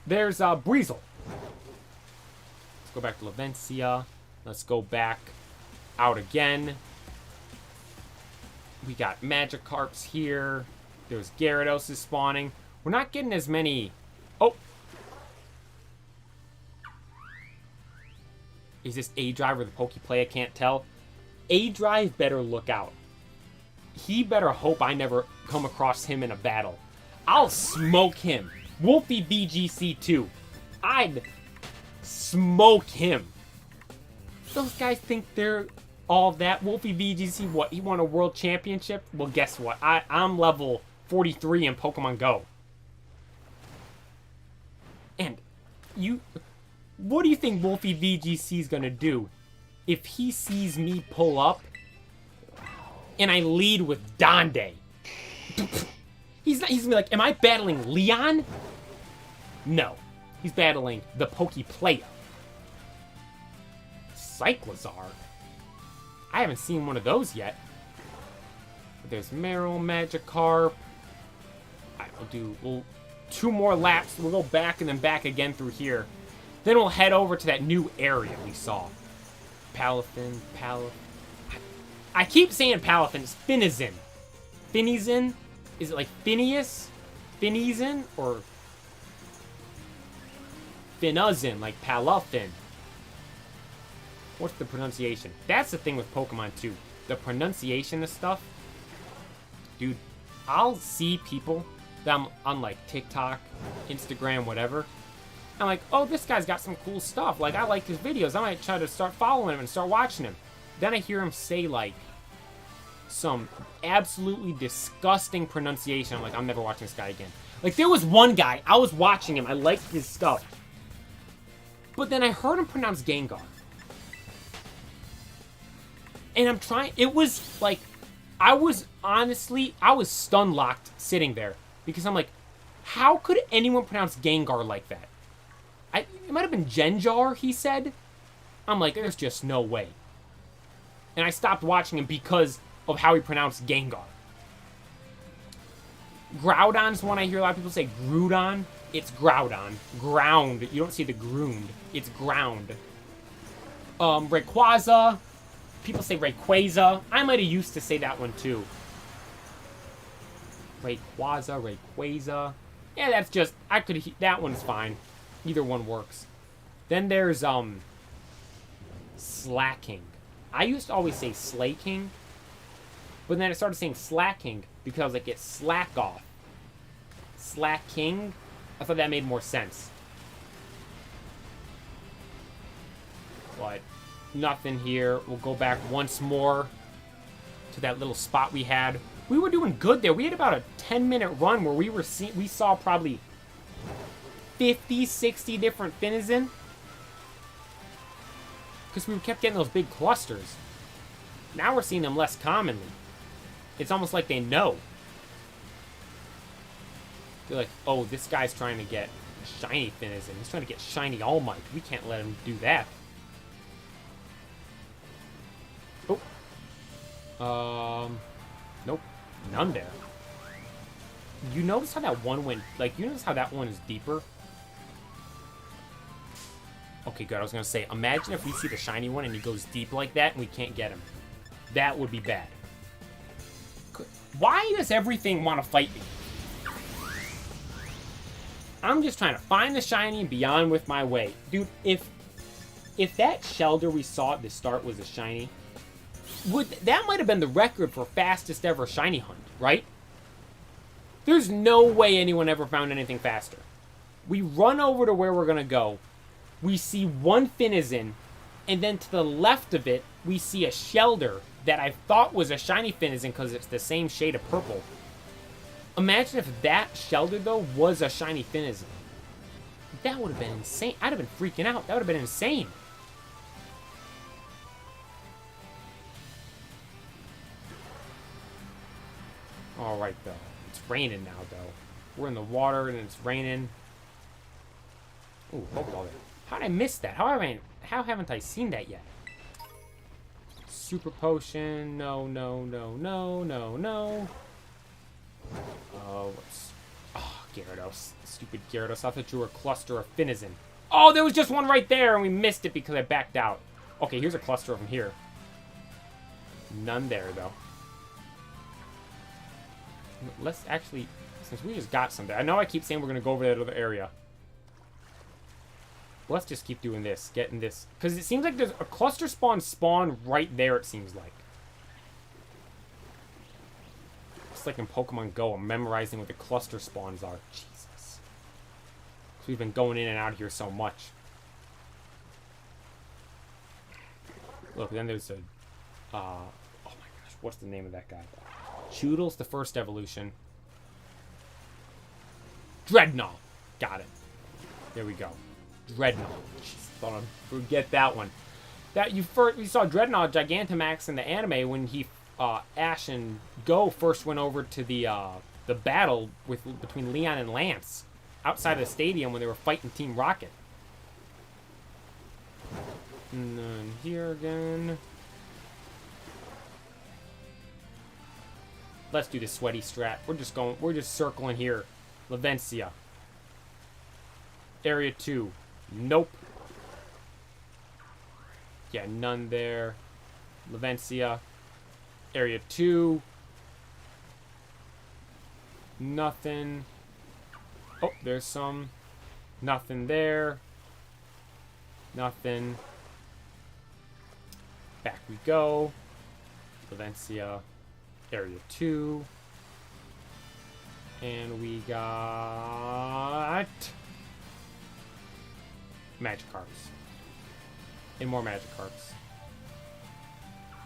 There's Breezel. Let's go back to Lavencia. Let's go back out again. We got Magikarps here. There's Gyarados is spawning. We're not getting as many... Oh! Is this A-Drive or the Pokeplay? I can't tell. A-Drive better look out. He better hope I never come across him in a battle. I'll smoke him. Wolfie BGC 2. I'd smoke him. Those guys think they're all that. Wolfie BGC, what? He won a world championship? Well, guess what? I'm level 43 in Pokemon Go. And you... What do you think Wolfie VGC is gonna do if he sees me pull up and I lead with Donde? He's gonna be like, am I battling Leon? No. He's battling the Pokeplayer. Cyclizar? I haven't seen one of those yet. But there's Meryl, Magikarp. We'll 2 more laps. We'll go back and then back again through here. Then we'll head over to that new area we saw. Palafin. I keep saying Palafin. It's Finizin. Finizin? Is it like Phineas? Finizin? Or Finuzin, like Palafin? What's the pronunciation? That's the thing with Pokemon too. The pronunciation of stuff. Dude, I'll see people that I'm on like TikTok, Instagram, whatever. I'm like, oh, this guy's got some cool stuff. Like, I like his videos. I might try to start following him and start watching him. Then I hear him say, like, some absolutely disgusting pronunciation. I'm like, I'm never watching this guy again. Like, there was one guy, I was watching him. I liked his stuff. But then I heard him pronounce Gengar. And I'm trying, it was like, I was stun-locked sitting there. Because I'm like, how could anyone pronounce Gengar like that? It might have been Genjar, he said. I'm like, there's just no way. And I stopped watching him because of how he pronounced Gengar. Groudon's one I hear a lot of people say Groudon. It's Groudon. Ground. You don't see the ground. It's ground. Rayquaza. People say Rayquaza. I might have used to say that one too. Rayquaza. Yeah, that's just, that one's fine. Either one works. Then there's, Slacking. I used to always say Slaking. But then I started saying Slacking because I was like, it's slack off. Slacking? I thought that made more sense. But nothing here. We'll go back once more to that little spot we had. We were doing good there. We had about a 10-minute run where we saw probably 50, 60 different Finizin. Because we kept getting those big clusters. Now we're seeing them less commonly. It's almost like they know. They're like, oh, this guy's trying to get shiny Finizin. He's trying to get shiny All Might. We can't let him do that. Oh. Nope. None there. You notice how that one went... Like, you notice how that one is deeper? Okay, good. I was going to say, imagine if we see the shiny one and he goes deep like that and we can't get him. That would be bad. Why does everything want to fight me? I'm just trying to find the shiny and be on with my way. Dude, if that Shelder we saw at the start was a shiny, that might have been the record for fastest ever shiny hunt, right? There's no way anyone ever found anything faster. We run over to where we're going to go. We see one Finizin, and then to the left of it, we see a Shelder that I thought was a shiny Finizin because it's the same shade of purple. Imagine if that Shelder, though, was a shiny Finizin. That would have been insane. I'd have been freaking out. That would have been insane. Alright, though. It's raining now, though. We're in the water, and it's raining. Ooh, Pokeball there. How did I miss that? How haven't I seen that yet? Super Potion. No. Oh, what's... Oh, Gyarados. Stupid Gyarados. I thought you were a cluster of Finizin. Oh, there was just one right there, and we missed it because I backed out. Okay, here's a cluster of them here. None there, though. Let's actually... Since we just got some there. I know I keep saying we're going to go over that other area. Let's just keep doing this. Getting this. Because it seems like there's a cluster spawn right there, it seems like. It's like in Pokemon Go, I'm memorizing what the cluster spawns are. Jesus. So we've been going in and out of here so much. Look, then there's a... oh my gosh, what's the name of that guy? Choodle's the first evolution. Dreadnought. Got it. There we go. Dreadnought. Jeez, thought I'd forget that one. We saw Dreadnought Gigantamax in the anime when Ash and Go first went over to the battle between Leon and Lance outside of the stadium when they were fighting Team Rocket. And then here again. Let's do the sweaty strat. We're just circling here. Lavencia. Area 2. Nope. Yeah, none there. Lavencia. Area 2. Nothing. Oh, there's some. Nothing there. Nothing. Back we go. Valencia. Area 2. And we got... Magikarps. And more Magikarps.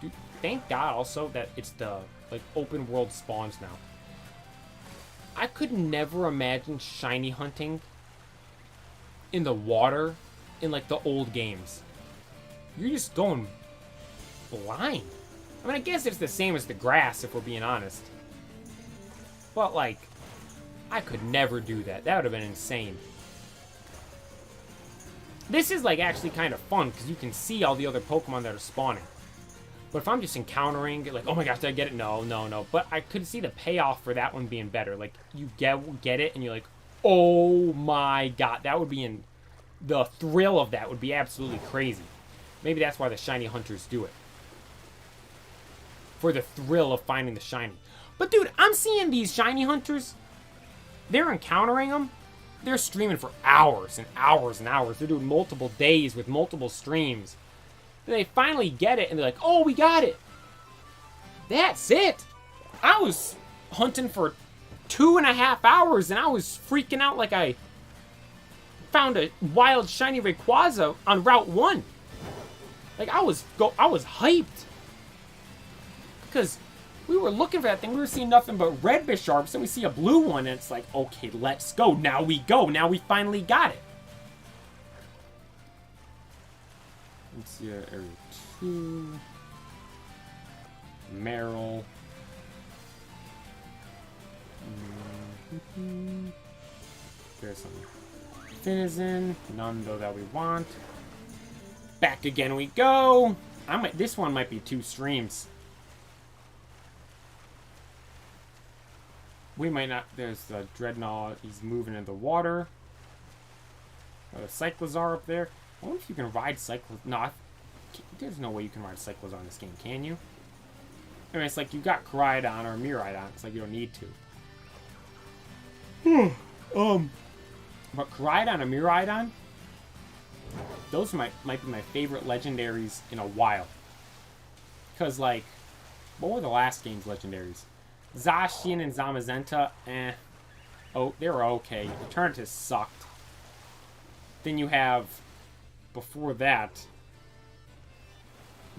Dude, thank God also that it's the, like, open world spawns now. I could never imagine shiny hunting in the water in, like, the old games. You're just going blind. I mean, I guess it's the same as the grass, if we're being honest. But, like, I could never do that. That would have been insane. This is, like, actually kind of fun, because you can see all the other Pokemon that are spawning. But if I'm just encountering, like, oh my gosh, did I get it? No, no, no. But I could see the payoff for that one being better. Like, you get it, and you're like, oh my god. That would be in... The thrill of that would be absolutely crazy. Maybe that's why the shiny hunters do it. For the thrill of finding the shiny. But, dude, I'm seeing these shiny hunters. They're encountering them. They're streaming for hours and hours and hours. They're doing multiple days with multiple streams. Then they finally get it, and they're like, oh, we got it. That's it. I was hunting for 2.5 hours, and I was freaking out like I found a wild shiny Rayquaza on Route 1. Like, I was hyped. Because we were looking for that thing. We were seeing nothing but red Bisharps, and we see a blue one, and it's like, okay, let's go. Now we go. Now we finally got it. Let's see, Area 2. Meryl. There's some Finizen. None, though, that we want. Back again we go. This one might be 2 streams. We might not... There's the Dreadnought. He's moving in the water. The Cyclizar up there. I wonder if you can ride Cyclizar. No, there's no way you can ride Cyclizar in this game, can you? I mean, it's like you got Koraidon or Miraidon. It's like you don't need to. But Koraidon and Miraidon, those might be my favorite legendaries in a while. Because, like, what were the last game's legendaries? Zacian and Zamazenta, oh, they were okay. Eternatus sucked. Then you have, before that,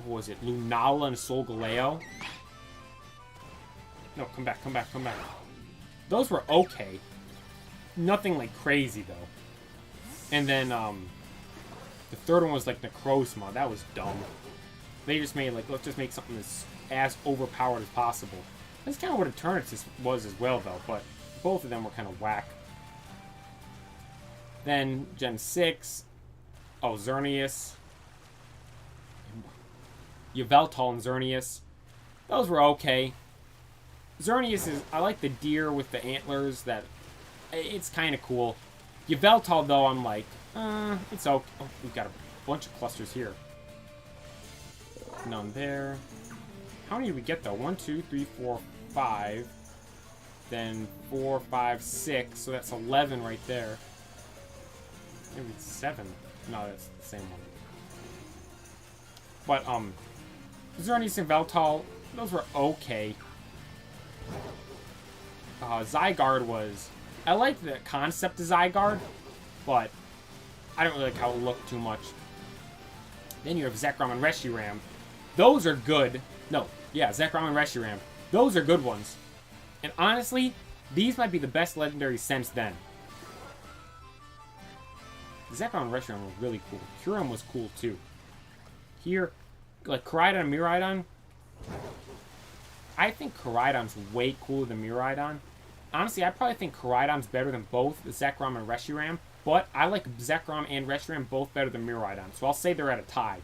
what was it? Lunala and Solgaleo? No, come back, come back, come back. Those were okay. Nothing, like, crazy, though. And then, the third one was, like, Necrozma. That was dumb. They just made, like, let's just make something that's as overpowered as possible. That's kind of what Eternatus was as well, though, but both of them were kind of whack. Then, Gen 6. Oh, Xerneas. Yveltal and Xerneas. Those were okay. Xerneas is... I like the deer with the antlers. It's kind of cool. Yveltal, though, I'm like... it's okay. Oh, we've got a bunch of clusters here. None there. How many did we get, though? 1, 2, 3, 4, 5. Then 4, 5, 6. So that's 11 right there. Maybe 7. No, that's the same one. But, Xerneas and Yveltal, those were okay. Zygarde was... I liked the concept of Zygarde, but I don't really like how it looked too much. Then you have Zekrom and Reshiram. Those are good. No, yeah, Zekrom and Reshiram. Those are good ones. And honestly, these might be the best legendary since then. Zekrom and Reshiram were really cool. Kyurem was cool too. Here, like Koraidon and Miraidon, I think Koraidon's way cooler than Miraidon. Honestly, I probably think Koraidon's better than both Zekrom and Reshiram, but I like Zekrom and Reshiram both better than Miraidon, so I'll say they're at a tie.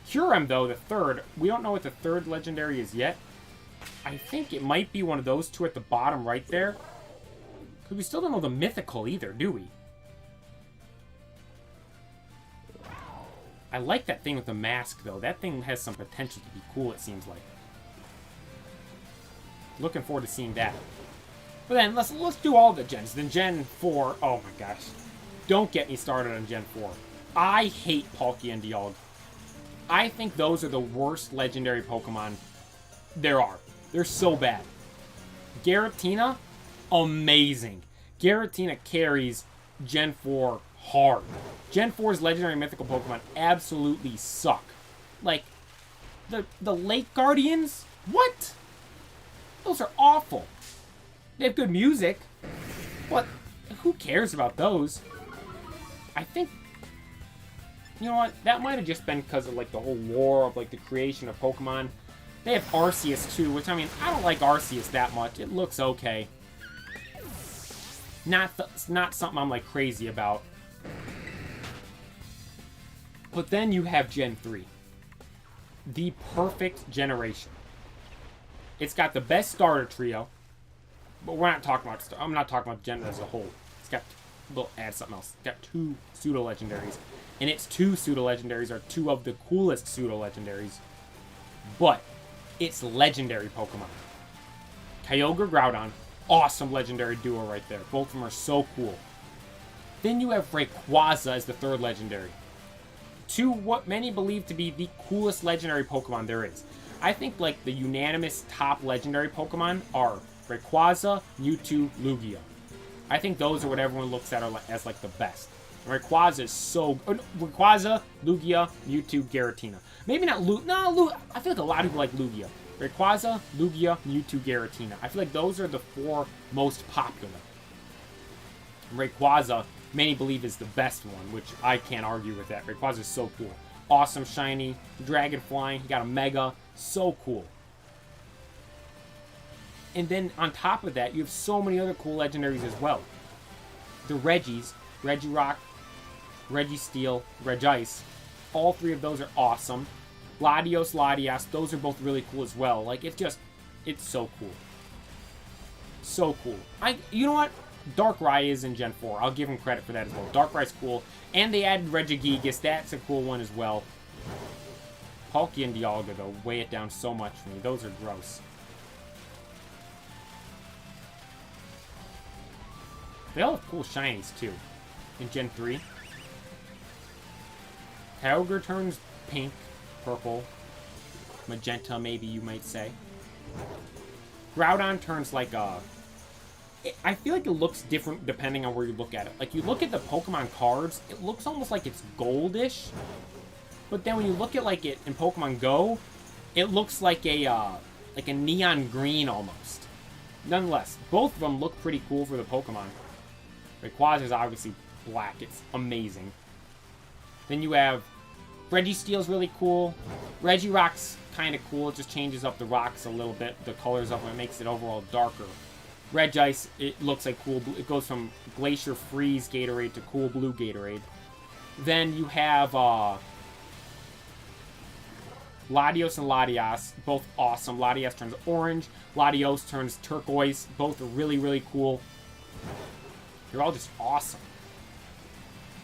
Kyurem, though, the third, we don't know what the third legendary is yet. I think it might be one of those two at the bottom right there. Because we still don't know the mythical either, do we? I like that thing with the mask, though. That thing has some potential to be cool, it seems like. Looking forward to seeing that. But then, let's do all the gens. Then Gen 4, oh my gosh. Don't get me started on Gen 4. I hate Palkia and Dialga. I think those are the worst legendary Pokemon there are. They're so bad. Giratina, amazing. Giratina carries Gen 4 hard. Gen 4's legendary mythical Pokemon absolutely suck. Like, the Lake Guardians? What? Those are awful. They have good music, but who cares about those? I think, you know what, that might have just been because of, like, the whole lore of, like, the creation of Pokemon. They have Arceus, too, which, I mean, I don't like Arceus that much. It looks okay. Not something I'm, like, crazy about. But then you have Gen 3. The perfect generation. It's got the best starter trio. But we're not talking about... I'm not talking about Gen as a whole. It's got... We'll add something else. It's got 2 pseudo-legendaries. And its 2 pseudo-legendaries are 2 of the coolest pseudo-legendaries. But it's legendary Pokemon. Kyogre, Groudon. Awesome legendary duo right there. Both of them are so cool. Then you have Rayquaza as the 3rd legendary. 2 what many believe to be the coolest legendary Pokemon there is. I think, like, the unanimous top legendary Pokemon are Rayquaza, Mewtwo, Lugia. I think those are what everyone looks at as, like, the best. Rayquaza is so... Rayquaza, Lugia, Mewtwo, Giratina. Maybe not I feel like a lot of people like Lugia. Rayquaza, Lugia, Mewtwo, Giratina. I feel like those are the 4 most popular. Rayquaza, many believe is the best one, which I can't argue with that. Rayquaza is so cool. Awesome, shiny, dragon flying, he got a Mega. So cool. And then on top of that, you have so many other cool legendaries as well. The Regis, Regirock, Registeel, Regice. All 3 of those are awesome. Latios, Latias, those are both really cool as well. Like, it's so cool. So cool. You know what? Darkrai is in Gen 4. I'll give him credit for that as well. Darkrai's cool. And they added Regigigas. That's a cool one as well. Palkia and Dialga, though, weigh it down so much for me. Those are gross. They all have cool shinies, too. In Gen 3. Kyogre turns pink, purple, magenta, maybe you might say. Groudon turns like a... I feel like it looks different depending on where you look at it. Like, you look at the Pokemon cards, it looks almost like it's goldish. But then when you look at, like, it in Pokemon Go, it looks like a neon green almost. Nonetheless, both of them look pretty cool for the Pokemon. Rayquaza is obviously black. It's amazing. Then you have Registeel's really cool. Regirock's kind of cool. It just changes up the rocks a little bit. The colors of it makes it overall darker. Regice, it looks like cool blue. It goes from Glacier Freeze Gatorade to Cool Blue Gatorade. Then you have Latios and Latias, both awesome. Latias turns orange. Latios turns turquoise. Both are really, really cool. They're all just awesome.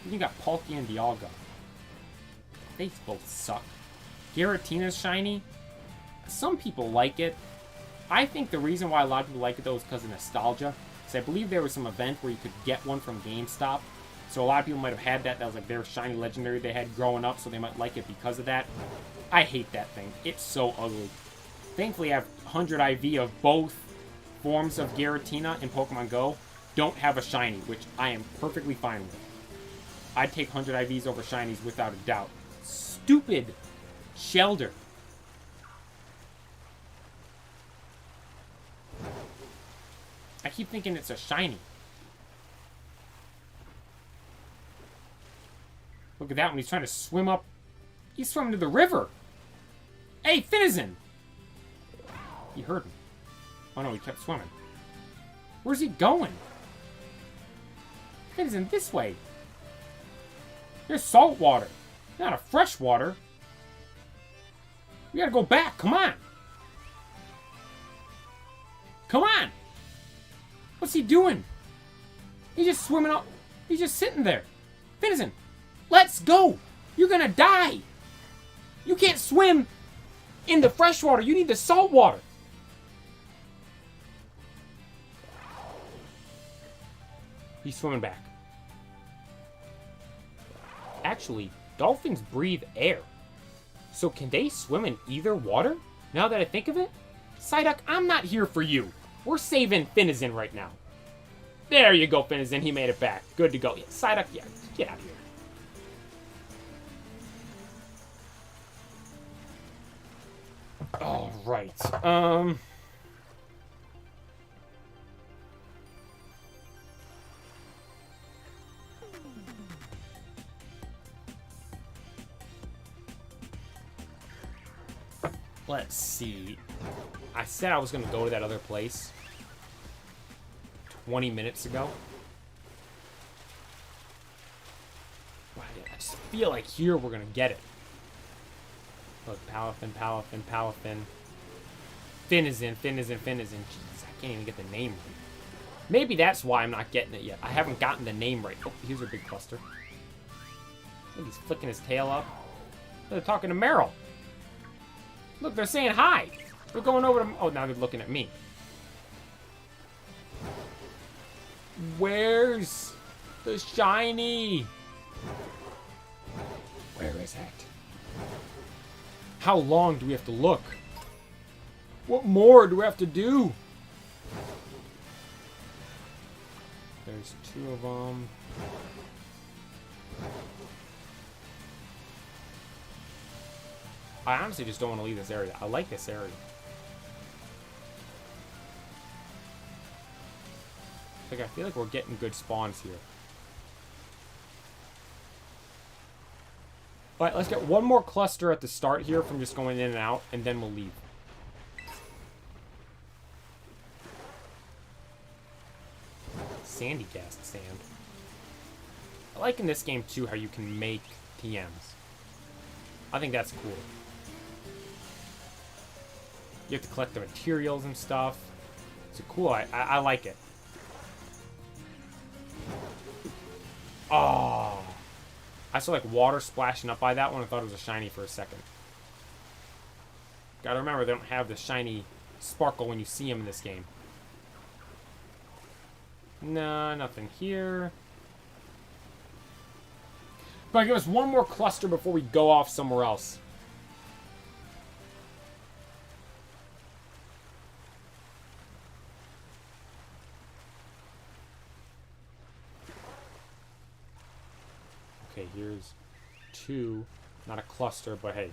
Then you got Palkia and Dialga. They both suck. Giratina's shiny. Some people like it. I think the reason why a lot of people like it, though, is because of nostalgia. Because I believe there was some event where you could get one from GameStop. So a lot of people might have had that. That was like their shiny legendary they had growing up, so they might like it because of that. I hate that thing. It's so ugly. Thankfully, I have 100 IV of both forms of Giratina in Pokemon Go. Don't have a shiny, which I am perfectly fine with. I'd take 100 IVs over shinies without a doubt. Stupid Shelder. I keep thinking it's a shiny. Look at that one. He's trying to swim up. He's swimming to the river. Hey, Finizen! He heard him. Oh no, he kept swimming. Where's he going? Finizen, this way. There's salt water. Not a fresh water. We gotta go back. Come on. Come on. What's he doing? He's just swimming up. He's just sitting there. Finizen, let's go. You're gonna die. You can't swim in the fresh water. You need the salt water. He's swimming back. Actually, dolphins breathe air. So can they swim in either water? Now that I think of it? Psyduck, I'm not here for you. We're saving Finizen right now. There you go, Finizen. He made it back. Good to go. Yeah, Psyduck, yeah, get out of here. All right. Let's see. I said I was going to go to that other place 20 minutes ago. But I just feel like here we're going to get it. Look, Palafin. Finizen. Jeez, I can't even get the name right. Maybe that's why I'm not getting it yet. I haven't gotten the name right. Oh, here's a big cluster. Look, he's flicking his tail up. They're talking to Meryl. Look, they're saying hi. They're going over to... Oh, now they're looking at me. Where's the shiny? Where is it? How long do we have to look? What more do we have to do? There's 2 of them. I honestly just don't want to leave this area. I like this area. Like, I feel like we're getting good spawns here. Alright, let's get one more cluster at the start here from just going in and out, and then we'll leave. Sandy cast sand. I like in this game, too, how you can make TMs. I think that's cool. You have to collect the materials and stuff. It's cool. I like it. Oh. I saw like water splashing up by that one. I thought it was a shiny for a second. Gotta remember, they don't have the shiny sparkle when you see them in this game. Nah, nothing here. But give us one more cluster before we go off somewhere else. Okay, here's 2. Not a cluster, but hey,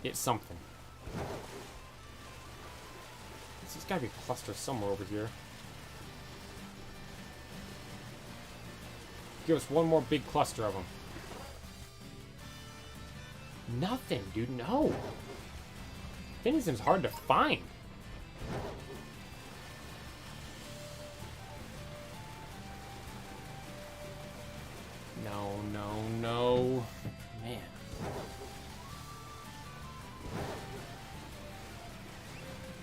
it's something. There's gotta be a cluster somewhere over here. Give us one more big cluster of them. Nothing, dude, no. Finizen's hard to find. No. Man.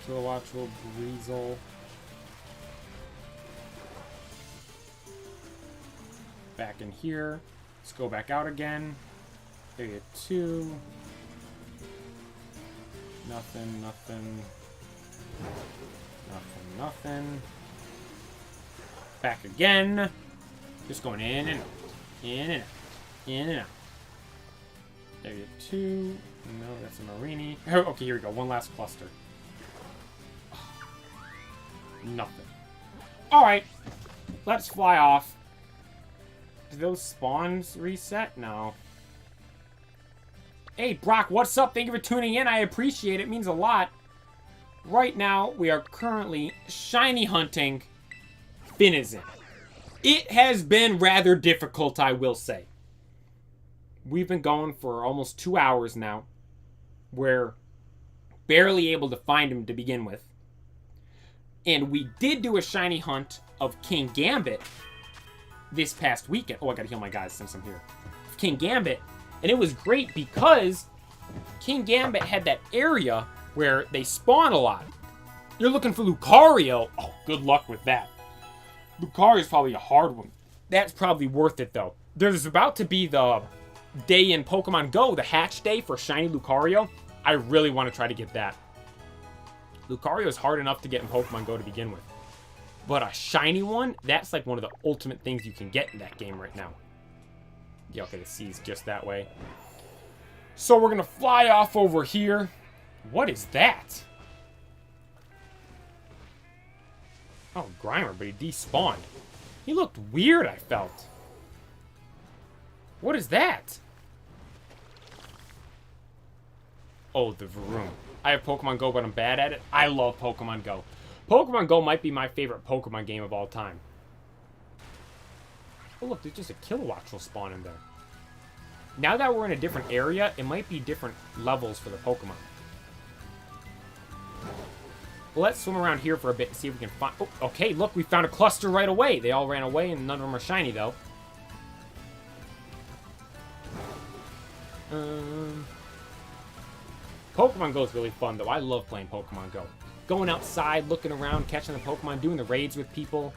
Kilowattrel, Breezel. Back in here. Let's go back out again. Area 2. Nothing. Back again. Just going in and out. In and out. Area 2. No, that's a Marini. Oh, okay, here we go. One last cluster. Nothing. Alright. Let's fly off. Do those spawns reset? No. Hey, Brock, what's up? Thank you for tuning in. I appreciate it. It means a lot. Right now, we are currently shiny hunting Finizen. It has been rather difficult, I will say. We've been going for almost 2 hours now. We're barely able to find him to begin with. And we did do a shiny hunt of King Gambit this past weekend. Oh, I gotta heal my guys since I'm here. King Gambit. And it was great because King Gambit had that area where they spawn a lot. You're looking for Lucario. Oh, good luck with that. Lucario's probably a hard one That's probably worth it, though. There's about to be the day in Pokemon Go, the hatch day for Shiny Lucario. I really want to try to get that. Lucario is hard enough to get in Pokemon Go to begin with. But a shiny one, that's like one of the ultimate things you can get in that game right now. Yeah, okay, the C's just that way. So we're going to fly off over here. What is that? Oh, Grimer, but he despawned. He looked weird, I felt. What is that? Oh, the Vroom. I have Pokemon Go, but I'm bad at it. I love Pokemon Go. Pokemon Go might be my favorite Pokemon game of all time. Oh, look, there's just a Kilowattrel spawn in there. Now that we're in a different area, it might be different levels for the Pokemon. Well, let's swim around here for a bit and see if we can find... Oh, okay, look, we found a cluster right away. They all ran away, and none of them are shiny, though. Pokemon Go is really fun, though. I love playing Pokemon Go. Going outside, looking around, catching the Pokemon, doing the raids with people.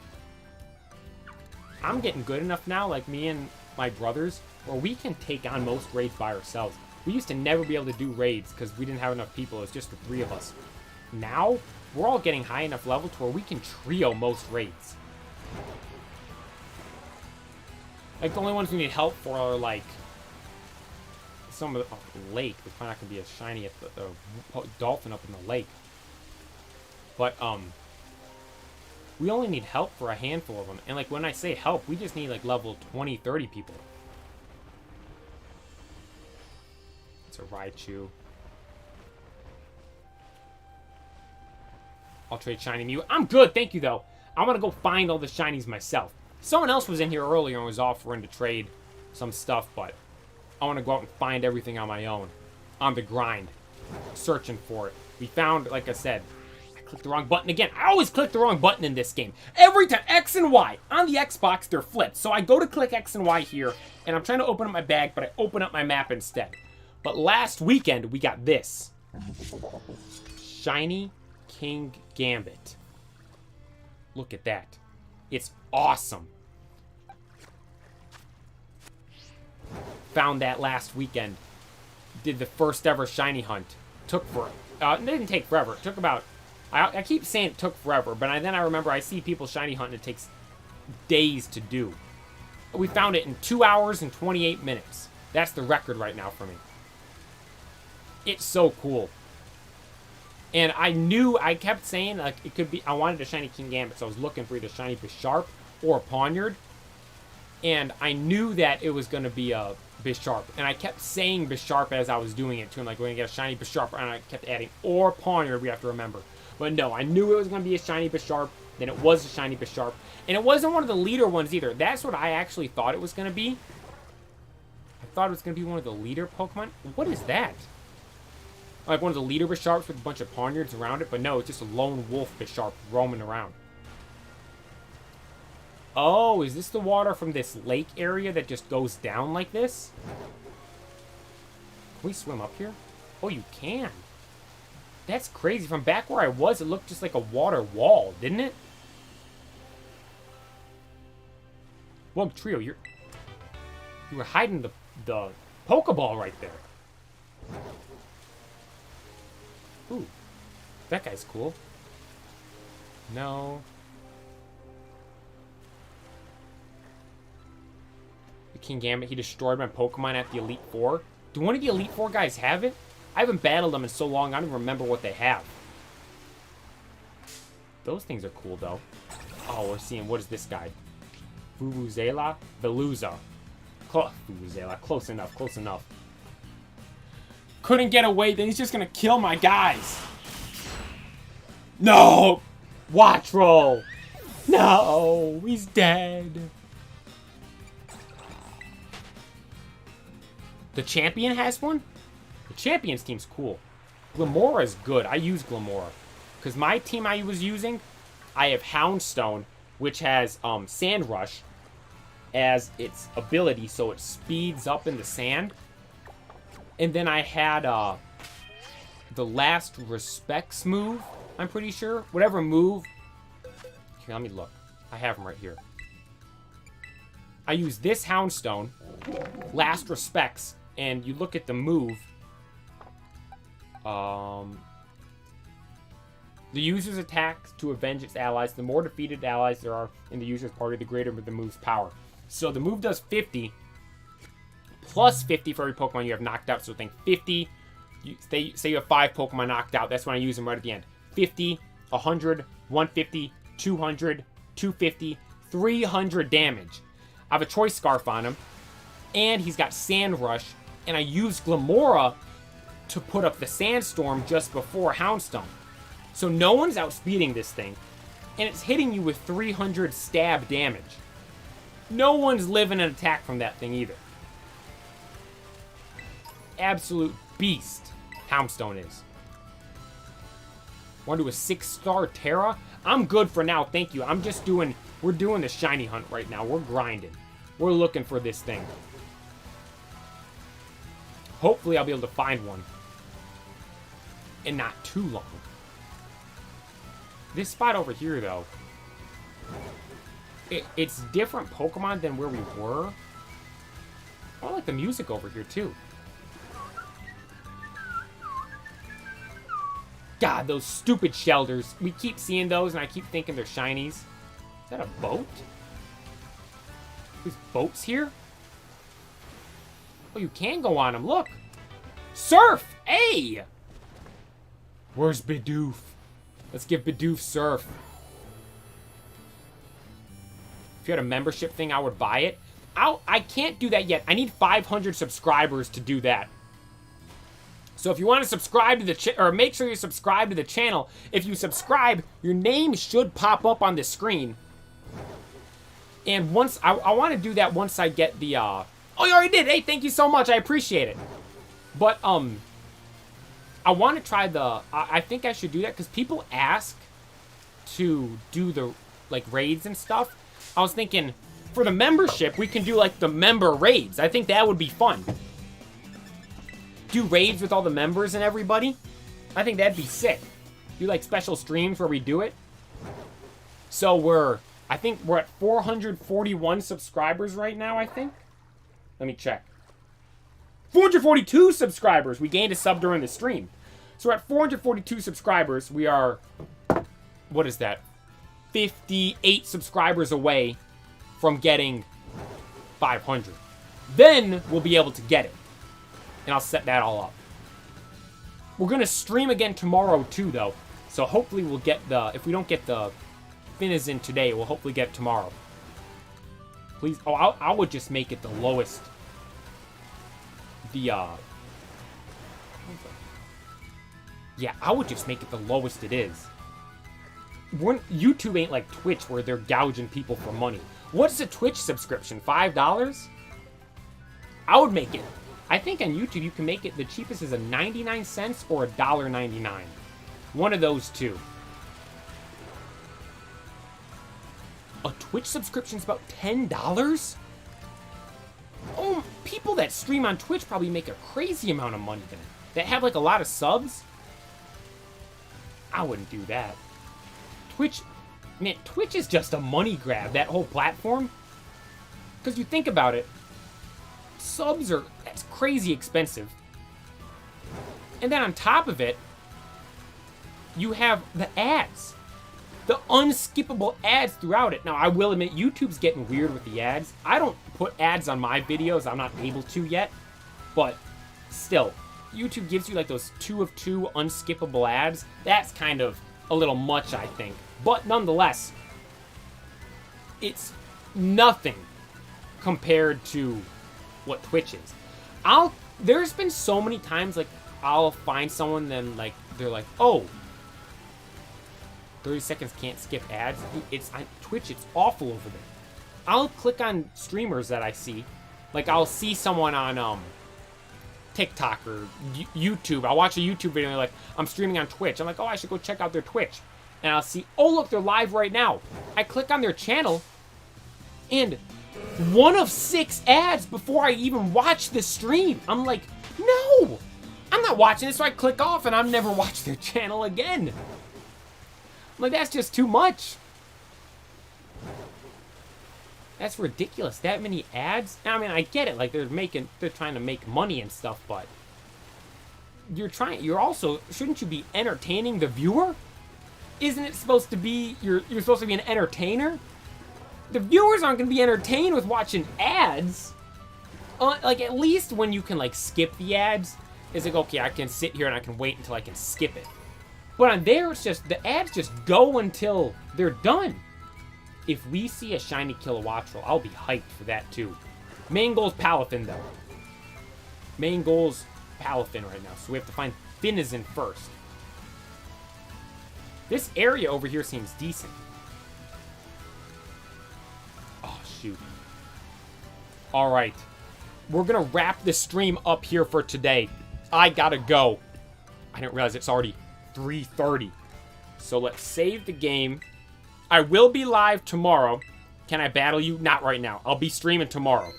I'm getting good enough now, like me and my brothers, where we can take on most raids by ourselves. We used to never be able to do raids because we didn't have enough people. It was just the 3 of us. Now, we're all getting high enough level to where we can trio most raids. Like, the only ones we need help for are, like, some of the lake. There's probably not going to be as shiny as the dolphin up in the lake. But, we only need help for a handful of them. And, like, when I say help, we just need, like, level 20, 30 people. It's a Raichu. I'll trade Shiny Mew. I'm good, thank you, though. I'm going to go find all the Shinies myself. Someone else was in here earlier and was offering to trade some stuff, but I want to go out and find everything on my own. On the grind. Searching for it. We found, like I said, I clicked the wrong button again. I always click the wrong button in this game. Every time. X and Y. On the Xbox, they're flipped. So I go to click X and Y here, and I'm trying to open up my bag, but I open up my map instead. But last weekend, we got this. Shiny King Gambit. Look at that. It's awesome. Found that last weekend. Did the first ever shiny hunt. Took for it didn't take forever. It took about... I keep saying it took forever, but then I remember I see people shiny hunting. It takes days to do. We found it in 2 hours and 28 minutes. That's the record right now for me. It's so cool. And I kept saying, like, it could be, I wanted a shiny King Gambit, so I was looking for either shiny Bisharp or a Pawniard. And I knew that it was going to be a Bisharp. And I kept saying Bisharp as I was doing it to him, like, we're going to get a shiny Bisharp, and I kept adding, or Pawniard, we have to remember. But no, I knew it was going to be a shiny Bisharp, then it was a shiny Bisharp. And it wasn't one of the leader ones either. That's what I actually thought it was going to be. I thought it was going to be one of the leader Pokemon. What is that? Like one of the leader Bisharps with a bunch of Pawniards around it, but no, it's just a lone wolf Bisharp roaming around. Oh, is this the water from this lake area that just goes down like this? Can we swim up here? Oh, you can. That's crazy. From back where I was, it looked just like a water wall, didn't it? Whoa, Trio, you were hiding the Pokeball right there. Ooh, that guy's cool. No. The King Gambit, he destroyed my Pokemon at the Elite Four. Do one of the Elite Four guys have it? I haven't battled them in so long, I don't even remember what they have. Those things are cool, though. Oh, we're seeing, what is this guy? Vuvuzela? Veluza. Vuvuzela, close enough, close enough. Couldn't get away, then he's just gonna kill my guys. No! Watch roll! No! He's dead. The champion has one? The champion's team's cool. Glamora's good. I use Glamora. Because my team I was using, I have Houndstone, which has Sand Rush as its ability, so it speeds up in the sand. And then I had the last Respects move, I'm pretty sure. Whatever move. Here, let me look. I have them right here. I use this Houndstone, Last Respects, and you look at the move. The user's attacks to avenge its allies. The more defeated allies there are in the user's party, the greater the move's power. So the move does 50, plus 50 for every Pokemon you have knocked out. So think 50. Say you have 5 Pokemon knocked out. That's when I use them right at the end. 50, 100, 150, 200, 250, 300 damage. I have a Choice Scarf on him, and he's got Sand Rush, and I use Glamora to put up the Sandstorm just before Houndstone. So no one's outspeeding this thing, and it's hitting you with 300 stab damage. No one's living an attack from that thing either. Absolute beast, Houndstone is. Want to do a 6-star Terra? I'm good for now, thank you. We're doing the shiny hunt right now. We're grinding. We're looking for this thing. Hopefully I'll be able to find one. And not too long. This spot over here, though, it's different Pokemon than where we were. I like the music over here, too. God, those stupid shelters. We keep seeing those, and I keep thinking they're shinies. Is that a boat? There's boats here? Oh, you can go on them. Look. Surf! Hey! Where's Bidoof? Let's give Bidoof Surf. If you had a membership thing, I would buy it. I can't do that yet. I need 500 subscribers to do that. So if you want to subscribe to the or make sure you subscribe to the channel. If you subscribe, your name should pop up on the screen. And once I want to do that once I get the oh, you already did. Hey, thank you so much. I appreciate it. But I want to try the I think I should do that because people ask to do the like raids and stuff. I was thinking for the membership, we can do like the member raids. I think that would be fun. Do raids with all the members and everybody. I think that'd be sick. Do like special streams where we do it. So I think we're at 441 subscribers right now, I think. Let me check. 442 subscribers. We gained a sub during the stream. So we're at 442 subscribers. We are, what is that? 58 subscribers away from getting 500. Then we'll be able to get it. And I'll set that all up. We're going to stream again tomorrow too, though. So hopefully we'll get if we don't get the Finizen today, we'll hopefully get it tomorrow. Please, oh, I would just make it the lowest. Yeah, I would just make it the lowest it is. YouTube ain't like Twitch where they're gouging people for money. What's a Twitch subscription? $5? I would make it. I think on YouTube you can make it, the cheapest is a 99 cents or $1.99. One of those two. A Twitch subscription's about $10? Oh, people that stream on Twitch probably make a crazy amount of money then. That have like a lot of subs? I wouldn't do that. Twitch, man, Twitch is just a money grab, that whole platform. Because you think about it, subs that's crazy expensive. And then on top of it, you have the ads. The unskippable ads throughout it. Now, I will admit, YouTube's getting weird with the ads. I don't put ads on my videos. I'm not able to yet. But still, YouTube gives you like those 2 of 2 unskippable ads. That's kind of a little much, I think. But nonetheless, it's nothing compared to what Twitch is. There's been so many times like I'll find someone then like they're like, oh, 30 seconds can't skip ads. It's on Twitch, it's awful over there. I'll click on streamers that I see. Like I'll see someone on TikTok or YouTube. I'll watch a YouTube video and they're like, I'm streaming on Twitch. I'm like, oh, I should go check out their Twitch. And I'll see, oh look, they're live right now. I click on their channel and 1 of 6 ads before I even watch the stream. I'm like, no, I'm not watching this. So I click off and I've never watched their channel again. I'm like, that's just too much. That's ridiculous. That many ads? I mean, I get it. Like, they're trying to make money and stuff, but you're also, shouldn't you be entertaining the viewer? Isn't it supposed to be, you're supposed to be an entertainer? The viewers aren't going to be entertained with watching ads. Like, at least when you can, like, skip the ads, it's like, okay, I can sit here and I can wait until I can skip it. But on there, it's just, the ads just go until they're done. If we see a shiny Kilowattrel, I'll be hyped for that, too. Main goal's Palafin, though. Main goal's Palafin right now, so we have to find Finizen first. This area over here seems decent. Oh, shoot. Alright. We're gonna wrap this stream up here for today. I gotta go. I didn't realize it's already 3:30. So let's save the game. I will be live tomorrow. Can I battle you? Not right now. I'll be streaming tomorrow.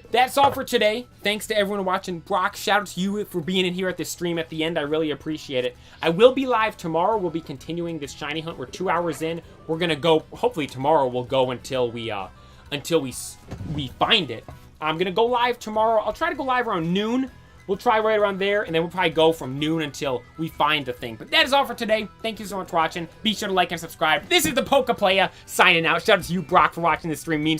That's all for today. Thanks to everyone watching. Brock, shout out to you for being in here at this stream at the end. I really appreciate it. I will be live tomorrow. We'll be continuing this shiny hunt. We're 2 hours in. We're gonna go. Hopefully tomorrow we'll go until we find it. I'm gonna go live tomorrow. I'll try to go live around noon. We'll try right around there, and then we'll probably go from noon until we find the thing. But that is all for today. Thank you so much for watching. Be sure to like and subscribe. This is the Pokeplaya signing out. Shout out to you, Brock, for watching this stream. Means